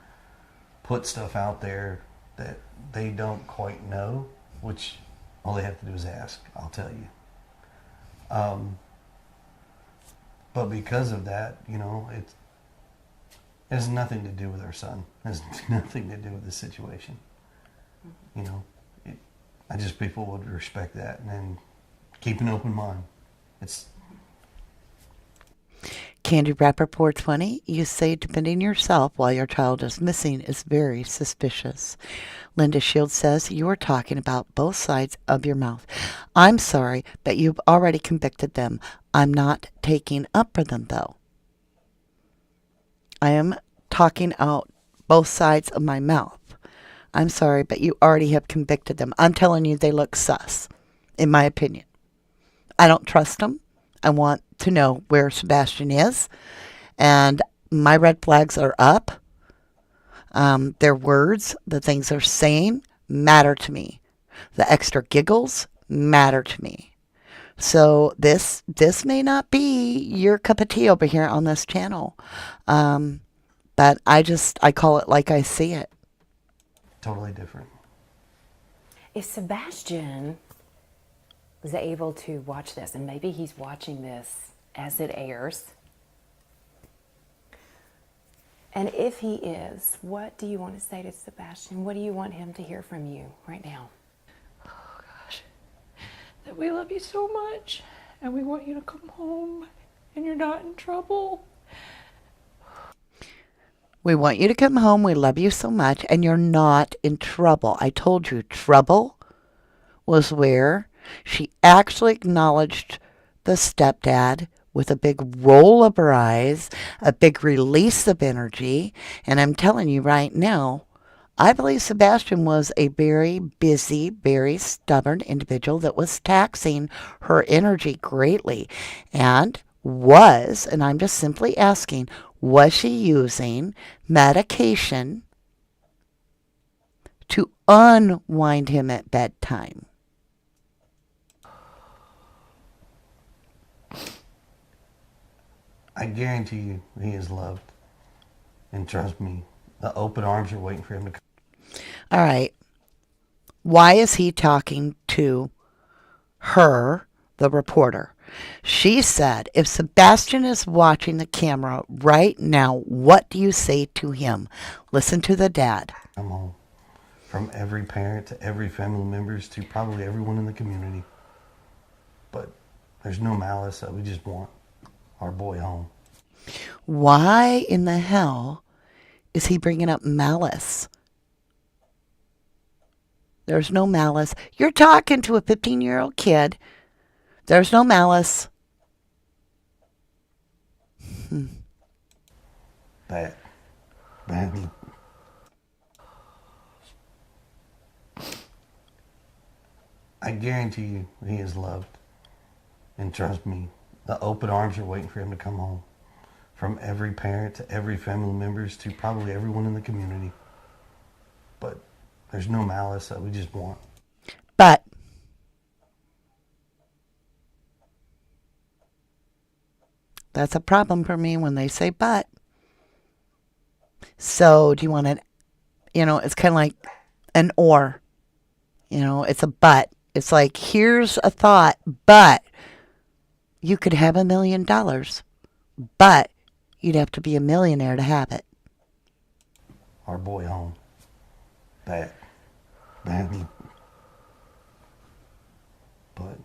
put stuff out there that they don't quite know, which all they have to do is ask, I'll tell you. But because of that, it has nothing to do with our son. It has nothing to do with the situation. I just people would respect that and then keep an open mind. Candy Wrapper 420, you say defending yourself while your child is missing is very suspicious. Linda Shields says you are talking about both sides of your mouth. I'm sorry, but you've already convicted them. I'm not taking up for them, though. I am talking out both sides of my mouth. I'm sorry, but you already have convicted them. I'm telling you they look sus, in my opinion. I don't trust them. I want to know where Sebastian is. And my red flags are up. Their words, the things they're saying, matter to me. The extra giggles matter to me. So this may not be your cup of tea over here on this channel. But I call it like I see it. Totally different. If Sebastian was able to watch this, and maybe he's watching this as it airs, and if he is, what do you want to say to Sebastian? What do you want him to hear from you right now? Oh gosh, that we love you so much and we want you to come home and you're not in trouble. We want you to come home. We love you so much. And you're not in trouble. I told you trouble was where she actually acknowledged the stepdad with a big roll of her eyes, a big release of energy. And I'm telling you right now, I believe Sebastian was a very busy, very stubborn individual that was taxing her energy greatly. And I'm just simply asking, was she using medication to unwind him at bedtime? I guarantee you he is loved. And trust me, the open arms are waiting for him to come. All right. Why is he talking to her, the reporter? She said, if Sebastian is watching the camera right now, what do you say to him? Listen to the dad. Come home. From every parent to every family members to probably everyone in the community. But there's no malice. We just want our boy home. Why in the hell is he bringing up malice? There's no malice. You're talking to a 15-year-old kid. There's no malice. Bad. I guarantee you he is loved. And trust me, the open arms are waiting for him to come home. From every parent to every family members to probably everyone in the community. But there's no malice. We just want. But that's a problem for me when they say but. So do you want it's kind of like an or. It's a but. It's like, here's a thought, but you could have $1 million, but you'd have to be a millionaire to have it. Our boy home. Bad. But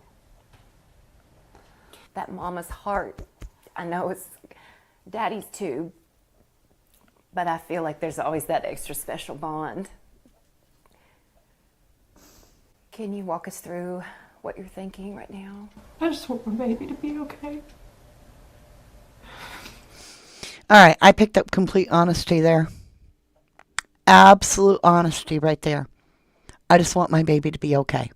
That mama's heart, I know it's daddy's too, but I feel like there's always that extra special bond. Can you walk us through what you're thinking right now? I just want my baby to be okay. All right, I picked up complete honesty there. Absolute honesty right there. I just want my baby to be okay.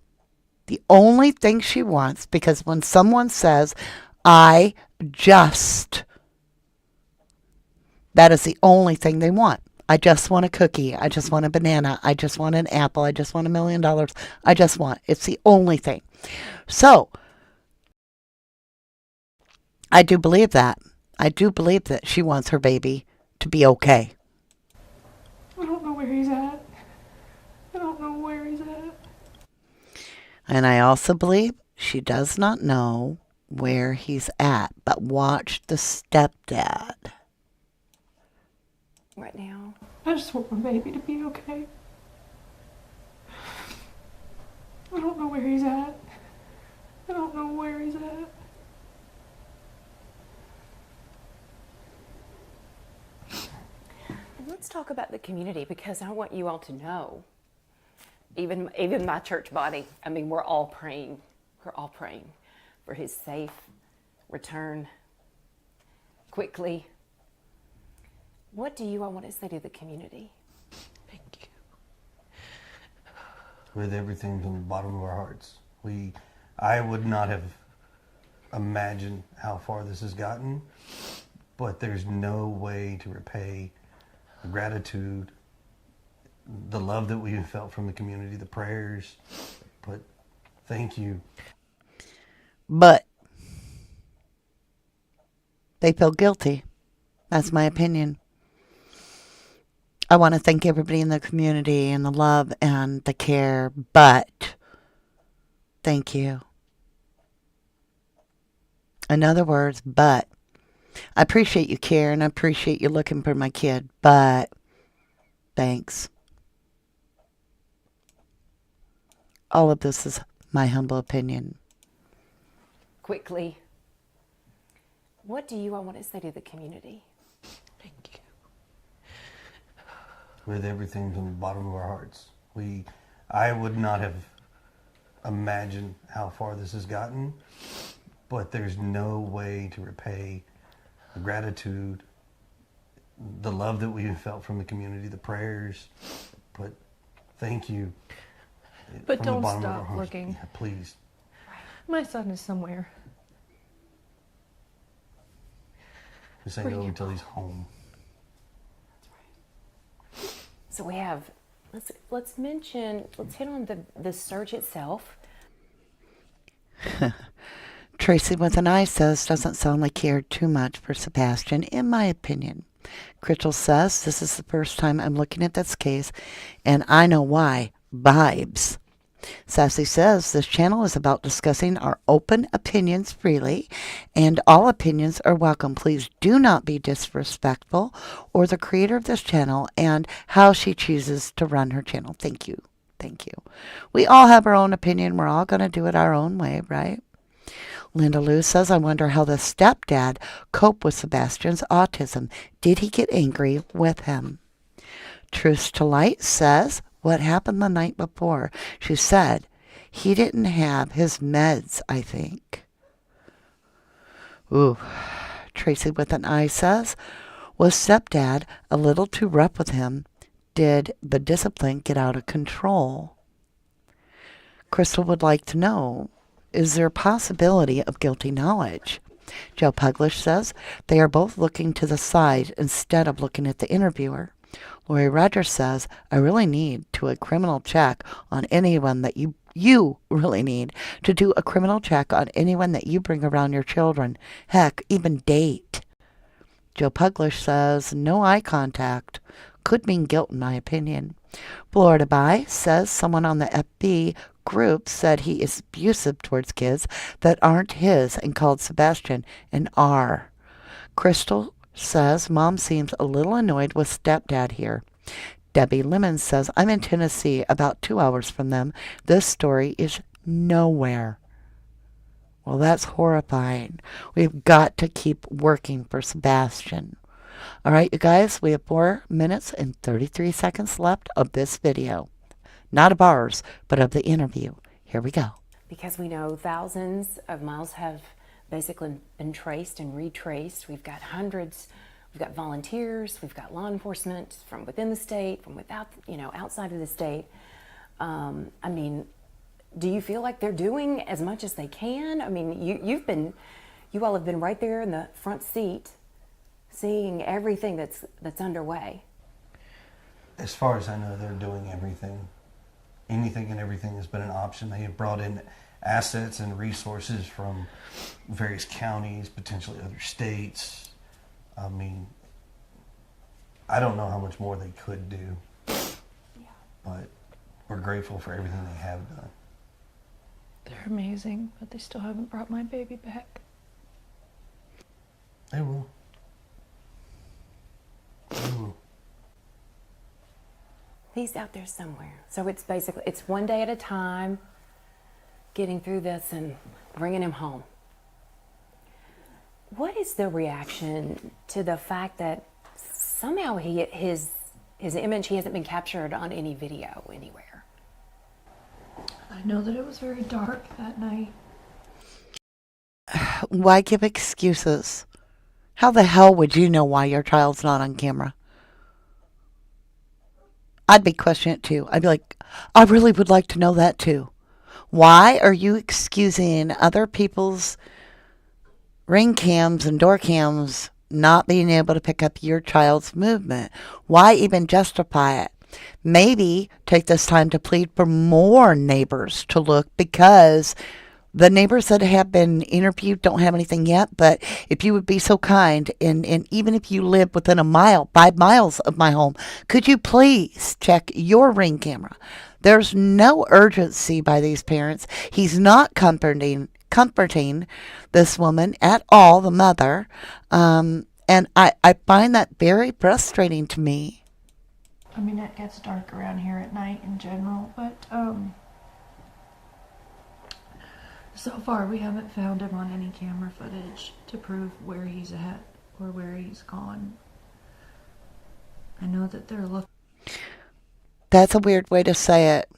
The only thing she wants, because when someone says, that is the only thing they want. I just want a cookie. I just want a banana. I just want an apple. I just want $1 million. It's the only thing. So, I do believe that. I do believe that she wants her baby to be okay. I don't know where he's at. I don't know where he's at. And I also believe she does not know where he's at. But watch the stepdad. Right now. I just want my baby to be okay. I don't know where he's at. I don't know where he's at. Let's talk about the community, because I want you all to know, even my church body, I mean, we're all praying for his safe return quickly. What do you all want to say to the community? Thank you. with everything from the bottom of our hearts. I would not have imagined how far this has gotten, but there's no way to repay the gratitude, the love that we've felt from the community, the prayers. But thank you. But they feel guilty. That's my opinion. I want to thank everybody in the community and the love and the care, but thank you. In other words, but I appreciate you care and I appreciate you looking for my kid, but thanks. All of this is my humble opinion. Quickly, what do you all want to say to the community? Thank you. With everything from the bottom of our hearts. I would not have imagined how far this has gotten, but there's no way to repay the gratitude, the love that we've felt from the community, the prayers. But thank you. But from the don't bottom of our stop hearts. looking. Yeah, please. My son is somewhere. This ain't over until he's home. So we have, let's hit on the search itself. Tracy with an I says, doesn't sound like he cared too much for Sebastian, in my opinion. Crystal says, this is the first time I'm looking at this case, and I know why. Vibes. Sassy says, this channel is about discussing our open opinions freely, and all opinions are welcome. Please do not be disrespectful or the creator of this channel and how she chooses to run her channel. Thank you. Thank you. We all have our own opinion. We're all going to do it our own way, right? Linda Lou says, I wonder how the stepdad coped with Sebastian's autism. Did he get angry with him? Truth to Light says, what happened the night before? She said, he didn't have his meds, I think. Ooh. Tracy with an I says, was stepdad a little too rough with him? Did the discipline get out of control? Crystal would like to know, is there a possibility of guilty knowledge? Joe Puglish says, they are both looking to the side instead of looking at the interviewer. Lori Rogers says, I really need to a criminal check on anyone that you really need to do a criminal check on anyone that you bring around your children. Heck, even date. Joe Puglish says, no eye contact. Could mean guilt in my opinion. Florida By says someone on the FB group said he is abusive towards kids that aren't his and called Sebastian an R. Crystal says mom seems a little annoyed with stepdad here. Debbie Lemon says, I'm in Tennessee, about 2 hours from them. This story is nowhere. Well, that's horrifying. We've got to keep working for Sebastian. All right, you guys, we have 4 minutes and 33 seconds left of this video. Not of ours, but of the interview. Here we go. Because we know thousands of miles have basically been traced and retraced. We've got hundreds, we've got volunteers, we've got law enforcement from within the state, from without, outside of the state. I mean, do you feel like they're doing as much as they can? I mean, you all have been right there in the front seat, seeing everything that's underway. As far as I know, they're doing everything. Anything and everything has been an option. They have brought in assets and resources from various counties, potentially other states. I mean, I don't know how much more they could do, but we're grateful for everything they have done. They're amazing, but they still haven't brought my baby back. They will. They will. He's out there somewhere. So it's one day at a time, getting through this and bringing him home. What is the reaction to the fact that somehow his image, he hasn't been captured on any video anywhere? I know that it was very dark that night. Why give excuses? How the hell would you know why your child's not on camera? I'd be questioning it too. I'd be like, I really would like to know that too. Why are you excusing other people's ring cams and door cams not being able to pick up your child's movement? Why even justify it? Maybe take this time to plead for more neighbors to look, because the neighbors that have been interviewed don't have anything yet. But if you would be so kind, and even if you live within 5 miles of my home, could you please check your Ring camera? There's no urgency by these parents. He's not comforting this woman at all, the mother. And I find that very frustrating to me. I mean, it gets dark around here at night in general, but so far we haven't found him on any camera footage to prove where he's at or where he's gone. I know that they're looking. That's a weird way to say it.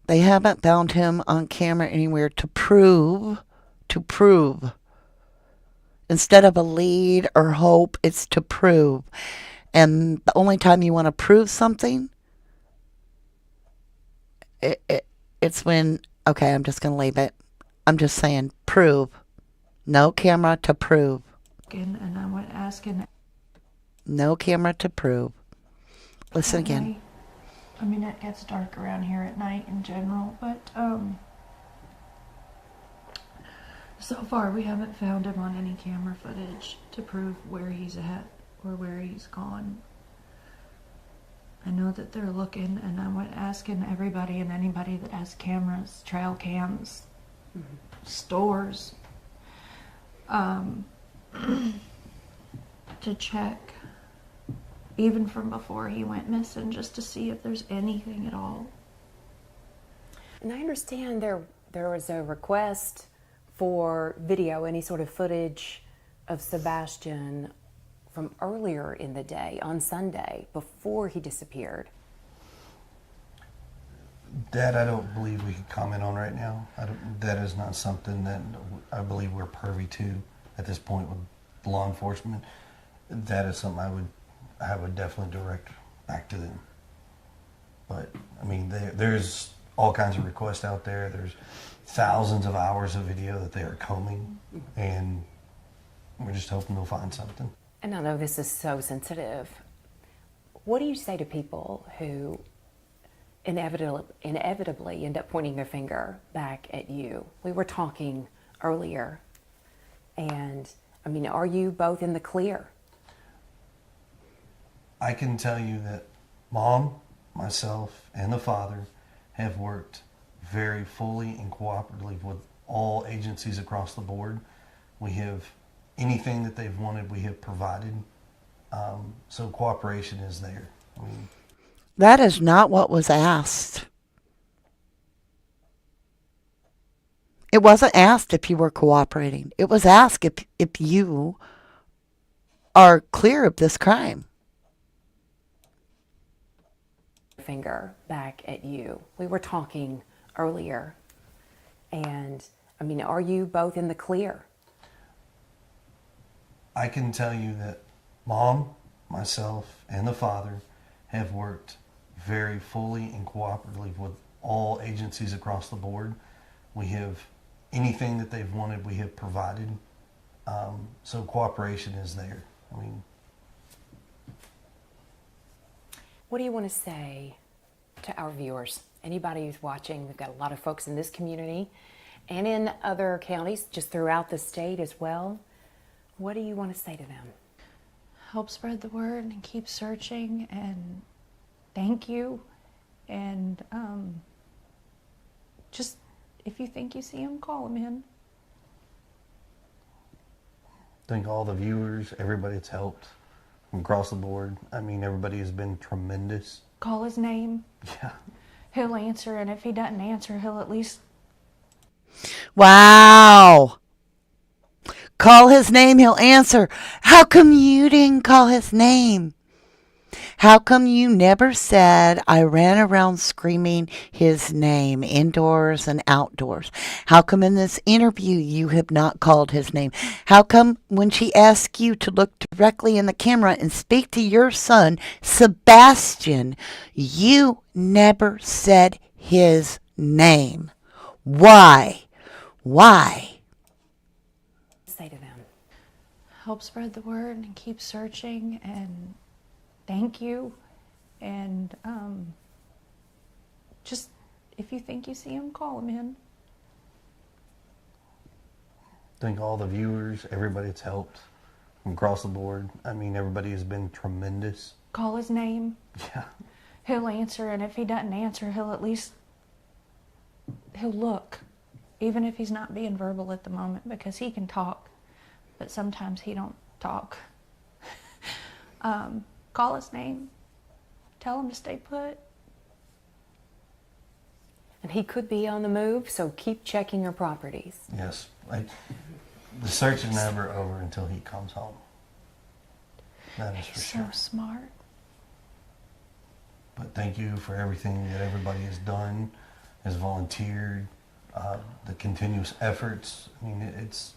They haven't found him on camera anywhere to prove. Instead of a lead or hope, it's to prove. And the only time you want to prove something, it's when, okay, I'm just going to leave it. I'm just saying, prove. No camera to prove. And I went asking. No camera to prove. Listen again. I mean, it gets dark around here at night in general, but so far we haven't found him on any camera footage to prove where he's at or where he's gone. I know that they're looking, and I went asking everybody and anybody that has cameras, trail cams, stores, to check, even from before he went missing, just to see if there's anything at all. And I understand there was a request for video, any sort of footage of Sebastian from earlier in the day, on Sunday, before he disappeared. That I don't believe we can comment on right now. That is not something that I believe we're privy to at this point with law enforcement. That is something I would definitely direct back to them. But I mean, there's all kinds of requests out there. There's thousands of hours of video that they are combing, and we're just hoping they'll find something. And I know this is so sensitive. What do you say to people who inevitably end up pointing their finger back at you? We were talking earlier, and I mean, are you both in the clear? I can tell you that Mom, myself, and the father have worked very fully and cooperatively with all agencies across the board. We have anything that they've wanted, we have provided. So cooperation is there. I mean, That is not what was asked. It wasn't asked if you were cooperating. It was asked if you are clear of this crime. Finger back at you. We were talking earlier, and I mean, are you both in the clear? I can tell you that Mom, myself, and the father have worked very fully and cooperatively with all agencies across the board. We have anything that they've wanted, we have provided. So cooperation is there. I mean, What do you want to say to our viewers? Anybody who's watching, we've got a lot of folks in this community and in other counties just throughout the state as well. What do you want to say to them? Help spread the word and keep searching, and thank you. And just, if you think you see him, call him in. thank all the viewers, everybody that's helped from across the board. I mean, everybody has been tremendous. Call his name. Yeah. He'll answer, and if he doesn't answer, he'll at least... Wow. Call his name, he'll answer. How come you didn't call his name? How come you never said I ran around screaming his name indoors and outdoors? How come in this interview you have not called his name? How come when she asked you to look directly in the camera and speak to your son, Sebastian, you never said his name? Why? Why? Say to them. Help spread the word and keep searching, and thank you. And just, if you think you see him, call him in. Thank all the viewers, everybody that's helped from across the board. I mean, everybody has been tremendous. Call his name. Yeah. He'll answer, and if he doesn't answer, he'll at least... he'll look. Even if he's not being verbal at the moment, because he can talk, but sometimes he don't talk. Call his name. Tell him to stay put. And he could be on the move, so keep checking your properties. Yes. The search is never over until he comes home. That is for He's sure. so smart. But thank you for everything that everybody has done, has volunteered, the continuous efforts. I mean, it's,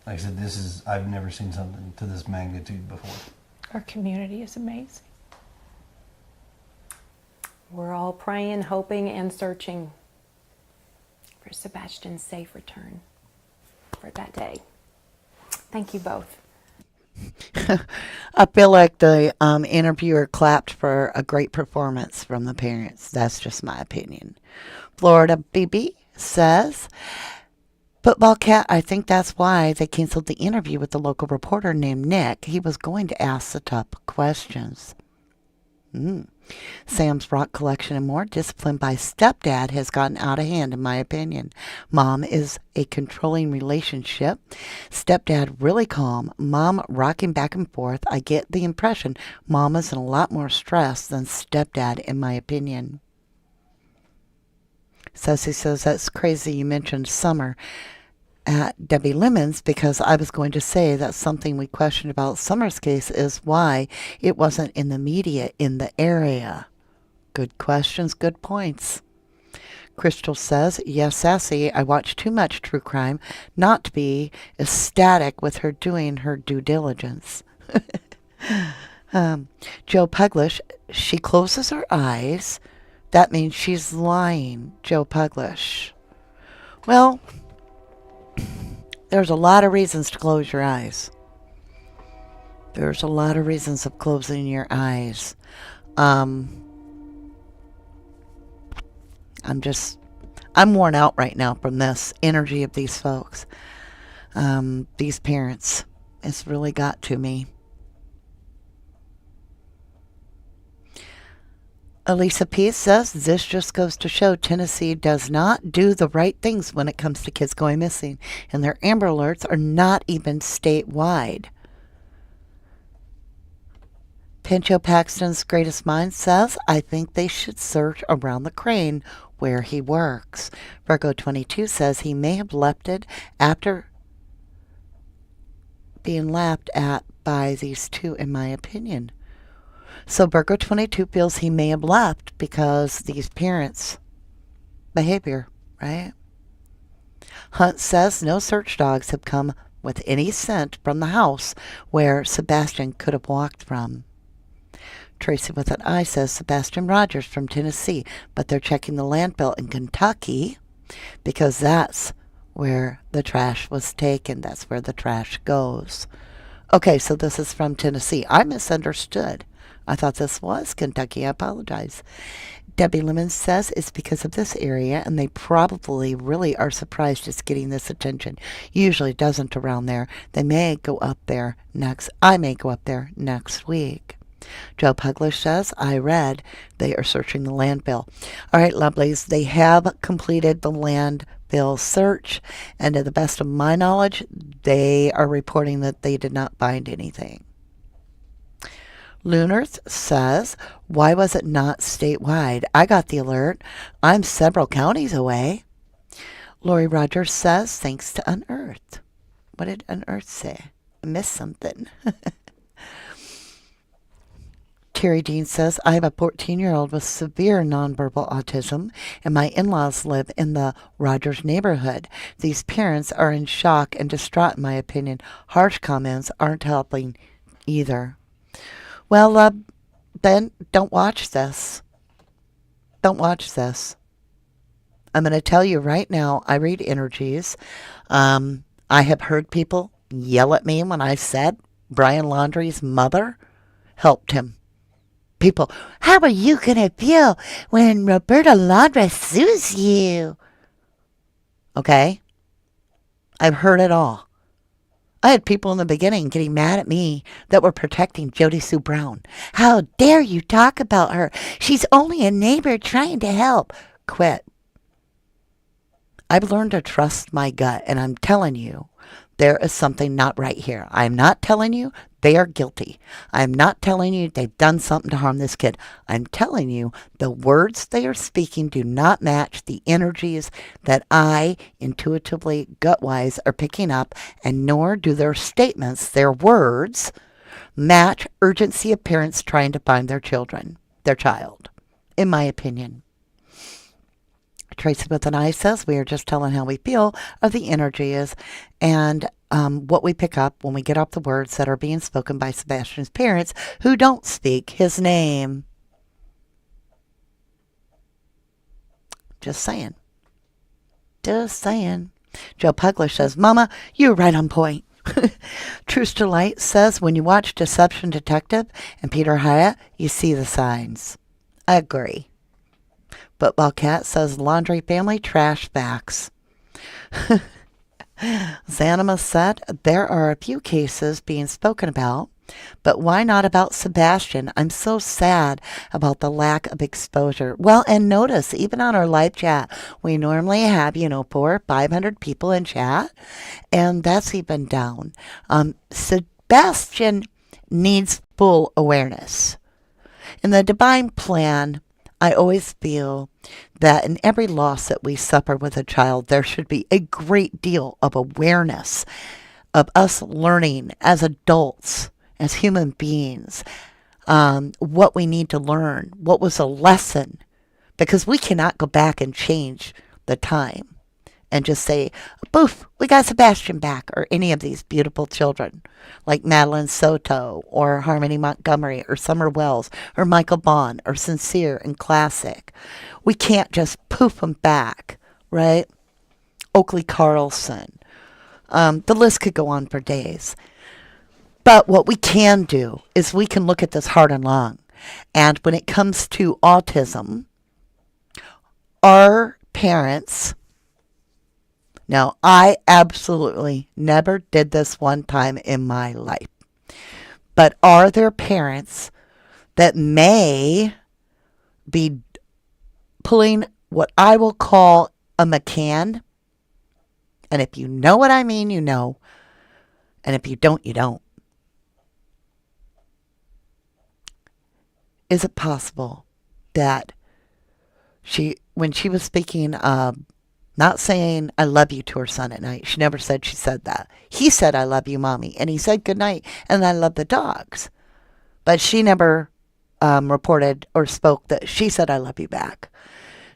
like I said, I've never seen something to this magnitude before. Our community is amazing. We're all praying, hoping, and searching for Sebastian's safe return for that day. Thank you both. I feel like the interviewer clapped for a great performance from the parents. That's just my opinion. Florida BB says, Football Cat, I think that's why they canceled the interview with the local reporter named Nick. He was going to ask the tough questions. Sam's rock collection and more. Discipline by stepdad has gotten out of hand, in my opinion. Mom is a controlling relationship. Stepdad really calm. Mom rocking back and forth. I get the impression Mom is in a lot more stress than stepdad, in my opinion. Ceci says, that's crazy you mentioned Summer at Debbie Lemon's, because I was going to say that something we questioned about Summer's case is why it wasn't in the media in the area. Good questions, good points. Crystal says, yes, Sassy, I watch too much true crime not to be ecstatic with her doing her due diligence. Joe Puglish, she closes her eyes. That means she's lying, Joe Puglish. Well, there's a lot of reasons to close your eyes. There's a lot of reasons of closing your eyes. I'm worn out right now from this energy of these folks. These parents. It's really got to me. Elisa Peace says, this just goes to show Tennessee does not do the right things when it comes to kids going missing, and their Amber Alerts are not even statewide. Pincho Paxton's Greatest Mind says, I think they should search around the crane where he works. Virgo 22 says he may have left it after being laughed at by these two, in my opinion. So Virgo 22 feels he may have left because these parents' behavior, right? Hunt says no search dogs have come with any scent from the house where Sebastian could have walked from. Tracy with an eye says Sebastian Rogers from Tennessee, but they're checking the landfill in Kentucky because that's where the trash was taken. That's where the trash goes. Okay, so this is from Tennessee. I misunderstood. I thought this was Kentucky. I apologize. Debbie Lemon says it's because of this area, and they probably really are surprised it's getting this attention. Usually doesn't around there. They may go up there next. I may go up there next week. Joe Puglish says, I read they are searching the landfill. All right, lovelies, they have completed the landfill search, and to the best of my knowledge, they are reporting that they did not find anything. Lunars says, why was it not statewide? I got the alert. I'm several counties away. Lori Rogers says, thanks to Unearthed. What did Unearthed say? I missed something. Terry Dean says, I have a 14-year-old with severe nonverbal autism, and my in-laws live in the Rogers neighborhood. These parents are in shock and distraught, in my opinion. Harsh comments aren't helping either. Well, then don't watch this. Don't watch this. I'm going to tell you right now, I read energies. I have heard people yell at me when I said Brian Laundrie's mother helped him. People, how are you going to feel when Roberta Laundrie sues you? Okay? I've heard it all. I had people in the beginning getting mad at me that were protecting Jody Sue Brown. How dare you talk about her? She's only a neighbor trying to help. Quit. I've learned to trust my gut, and I'm telling you, there is something not right here. I'm not telling you they are guilty. I'm not telling you they've done something to harm this kid. I'm telling you the words they are speaking do not match the energies that I intuitively, gut-wise, are picking up, and nor do their statements, their words, match urgency of parents trying to find their child, in my opinion. Tracy with an eye says, we are just telling how we feel of the energies, and what we pick up when we get up the words that are being spoken by Sebastian's parents who don't speak his name. Just saying. Just saying. Joe Pugler says, Mama, you're right on point. Truce to Light says, when you watch Deception Detective and Peter Hyatt, you see the signs. I agree. Football Cat says, laundry family trash facts. Zanima said, there are a few cases being spoken about, but why not about Sebastian? I'm so sad about the lack of exposure. Well, and notice, even on our live chat, we normally have, 400 or 500 people in chat, and that's even down. Sebastian needs full awareness. In the divine plan, I always feel that in every loss that we suffer with a child, there should be a great deal of awareness of us learning as adults, as human beings, what we need to learn, what was a lesson, because we cannot go back and change the time and just say, poof, we got Sebastian back, or any of these beautiful children like Madeline Soto or Harmony Montgomery or Summer Wells or Michael Bond or Sincere and Classic. We can't just poof them back, right? Oakley Carlson. The list could go on for days. But what we can do is we can look at this hard and long. And when it comes to autism, our parents, now I absolutely never did this one time in my life, but are there parents that may be pulling what I will call a McCann? And if you know what I mean, you know. And if you don't, you don't. Is it possible that when she was speaking, not saying I love you to her son at night, she never said she said that. He said, I love you, Mommy. And he said good night. And I love the dogs. But she never reported or spoke that she said, I love you back.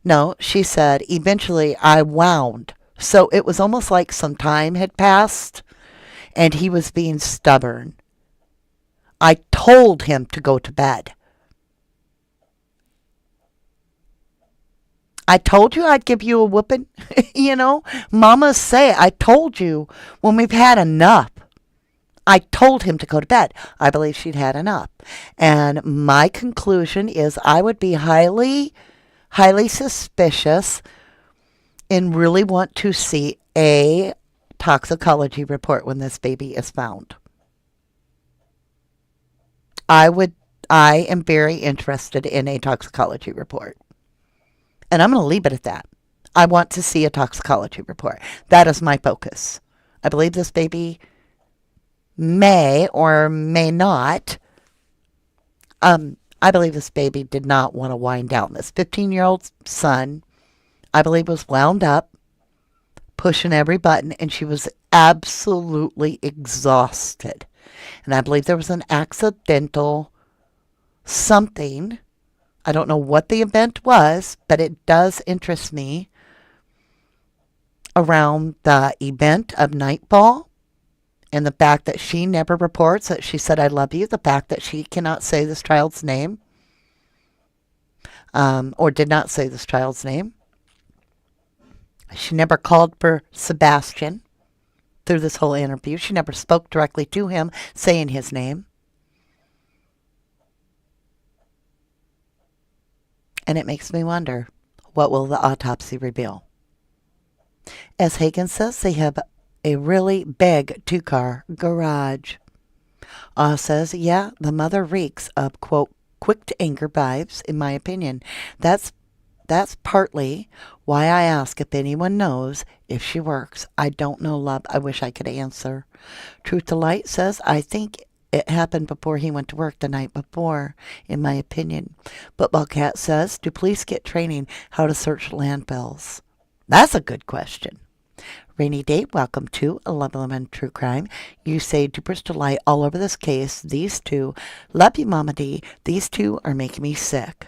No, she said, eventually I wound. So it was almost like some time had passed and he was being stubborn. I told him to go to bed. I told you I'd give you a whooping. Mamas say, I told you when we've had enough. I told him to go to bed. I believe she'd had enough. And my conclusion is I would be highly, highly suspicious and really want to see a toxicology report when this baby is found. I am very interested in a toxicology report. And I'm going to leave it at that. I want to see a toxicology report. That is my focus. I believe this baby may or may not. I believe this baby did not want to wind down. This 15-year-old son, I believe, was wound up, pushing every button, and she was absolutely exhausted. And I believe there was an accidental something. I don't know what the event was, but it does interest me around the event of nightfall and the fact that she never reports that she said, I love you, the fact that she cannot say this child's name, or did not say this child's name. She never called for Sebastian through this whole interview. She never spoke directly to him saying his name. And it makes me wonder, what will the autopsy reveal? As Hagen says, they have a really big 2-car garage. Says, yeah, the mother reeks of, quote, quick to anger vibes, in my opinion. That's partly why I ask if anyone knows if she works. I don't know, love. I wish I could answer. Truth to Light says, I think it happened before he went to work the night before, in my opinion. Football Cat says, do police get training how to search landfills? That's a good question. Rainy Day, welcome to 11 True Crime. You say, do Bristol Light all over this case. These two, love you, Mama D. These two are making me sick.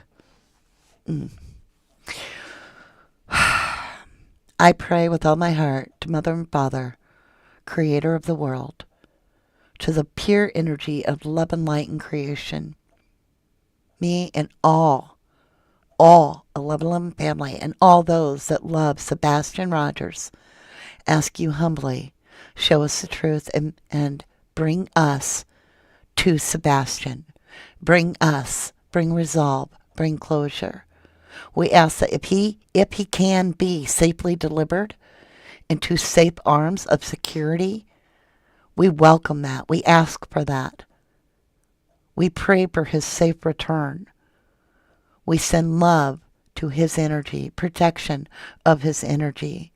I pray with all my heart to Mother and Father creator of the world, to the pure energy of love and light in creation, me and all 1111 family and all those that love Sebastian Rogers, ask you humbly, show us the truth and bring us to Sebastian. Bring resolve, bring closure. We ask that if he can be safely delivered into safe arms of security, we welcome that. We ask for that. We pray for his safe return. We send love to his energy, protection of his energy,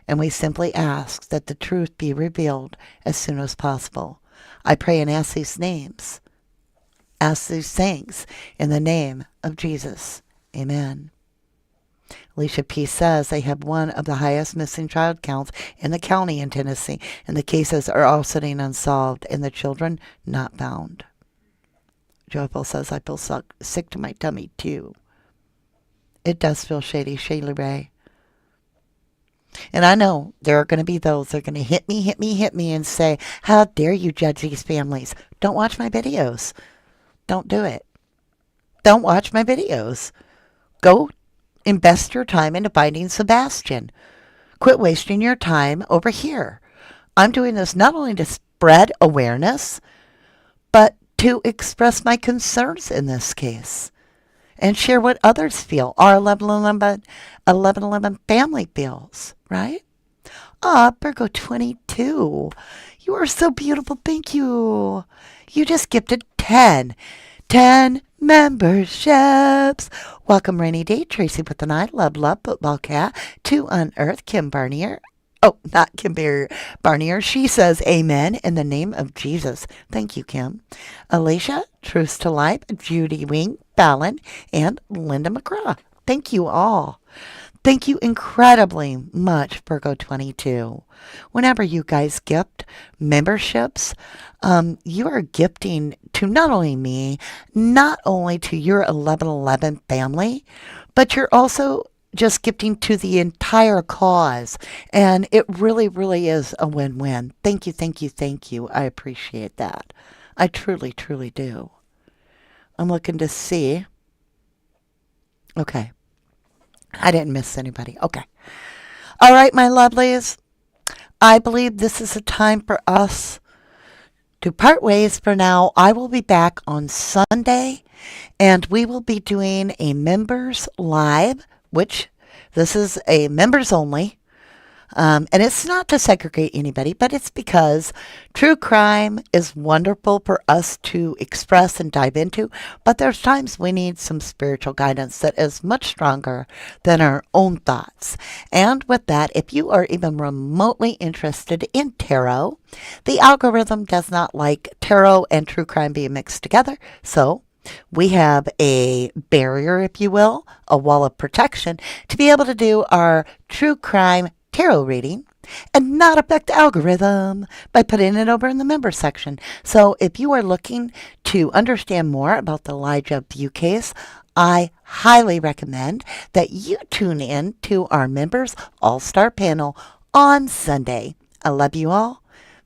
and we simply ask that the truth be revealed as soon as possible. I pray and ask these things in the name of Jesus. Amen. Alicia P. says they have one of the highest missing child counts in the county in Tennessee, and the cases are all sitting unsolved and the children not found. Joyful says, I feel sick to my tummy too. It does feel shady, Shaylee Ray. And I know there are going to be those that are going to hit me and say, how dare you judge these families? Don't watch my videos. Don't do it. Don't watch my videos. Go invest your time into finding Sebastian. Quit wasting your time over here. I'm doing this not only to spread awareness, but to express my concerns in this case and share what others feel, our 1111 family feels, right? Virgo 22. You are so beautiful. Thank you. You just gifted 10 memberships. Welcome, Rainy Day. Tracy with an I. Love, football cat. To Unearth, Kim Barnier. Oh, not Kim Barnier. She says amen in the name of Jesus. Thank you, Kim. Alicia, Truth to Life, Judy Wing, Fallon, and Linda McGraw. Thank you all. Thank you incredibly much, Virgo 22. Whenever you guys gift memberships, you are gifting to not only me, not only to your 1111 family, but you're also just gifting to the entire cause. And it really, really is a win-win. Thank you, thank you, thank you. I appreciate that. I truly, truly do. I'm looking to see. Okay. I didn't miss anybody. Okay. All right, my lovelies. I believe this is a time for us to part ways for now. I will be back on Sunday, and we will be doing a members live, which this is a members only. And it's not to segregate anybody, but it's because true crime is wonderful for us to express and dive into. But there's times we need some spiritual guidance that is much stronger than our own thoughts. And with that, if you are even remotely interested in tarot, the algorithm does not like tarot and true crime being mixed together. So we have a barrier, if you will, a wall of protection to be able to do our true crime tarot reading and not affect the algorithm by putting it over in the member section. So if you are looking to understand more about the Elijah View case, I highly recommend that you tune in to our members all-star panel on Sunday. I love you all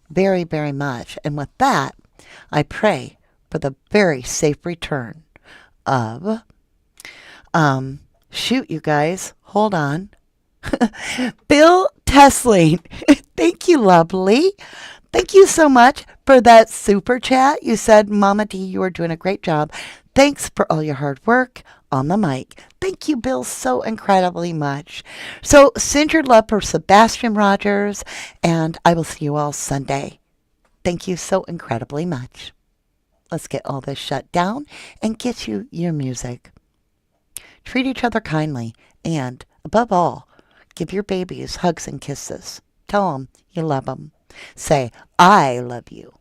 very, very much. And with that, I pray for the very safe return of, shoot, you guys, hold on. Bill Tesling. Thank you, lovely. Thank you so much for that super chat. You said, Mama D, you are doing a great job. Thanks for all your hard work on the mic. Thank you, Bill, so incredibly much. So send your love for Sebastian Rogers, and I will see you all Sunday. Thank you so incredibly much. Let's get all this shut down and get you your music. Treat each other kindly, and above all, give your babies hugs and kisses. Tell them you love them. Say, I love you.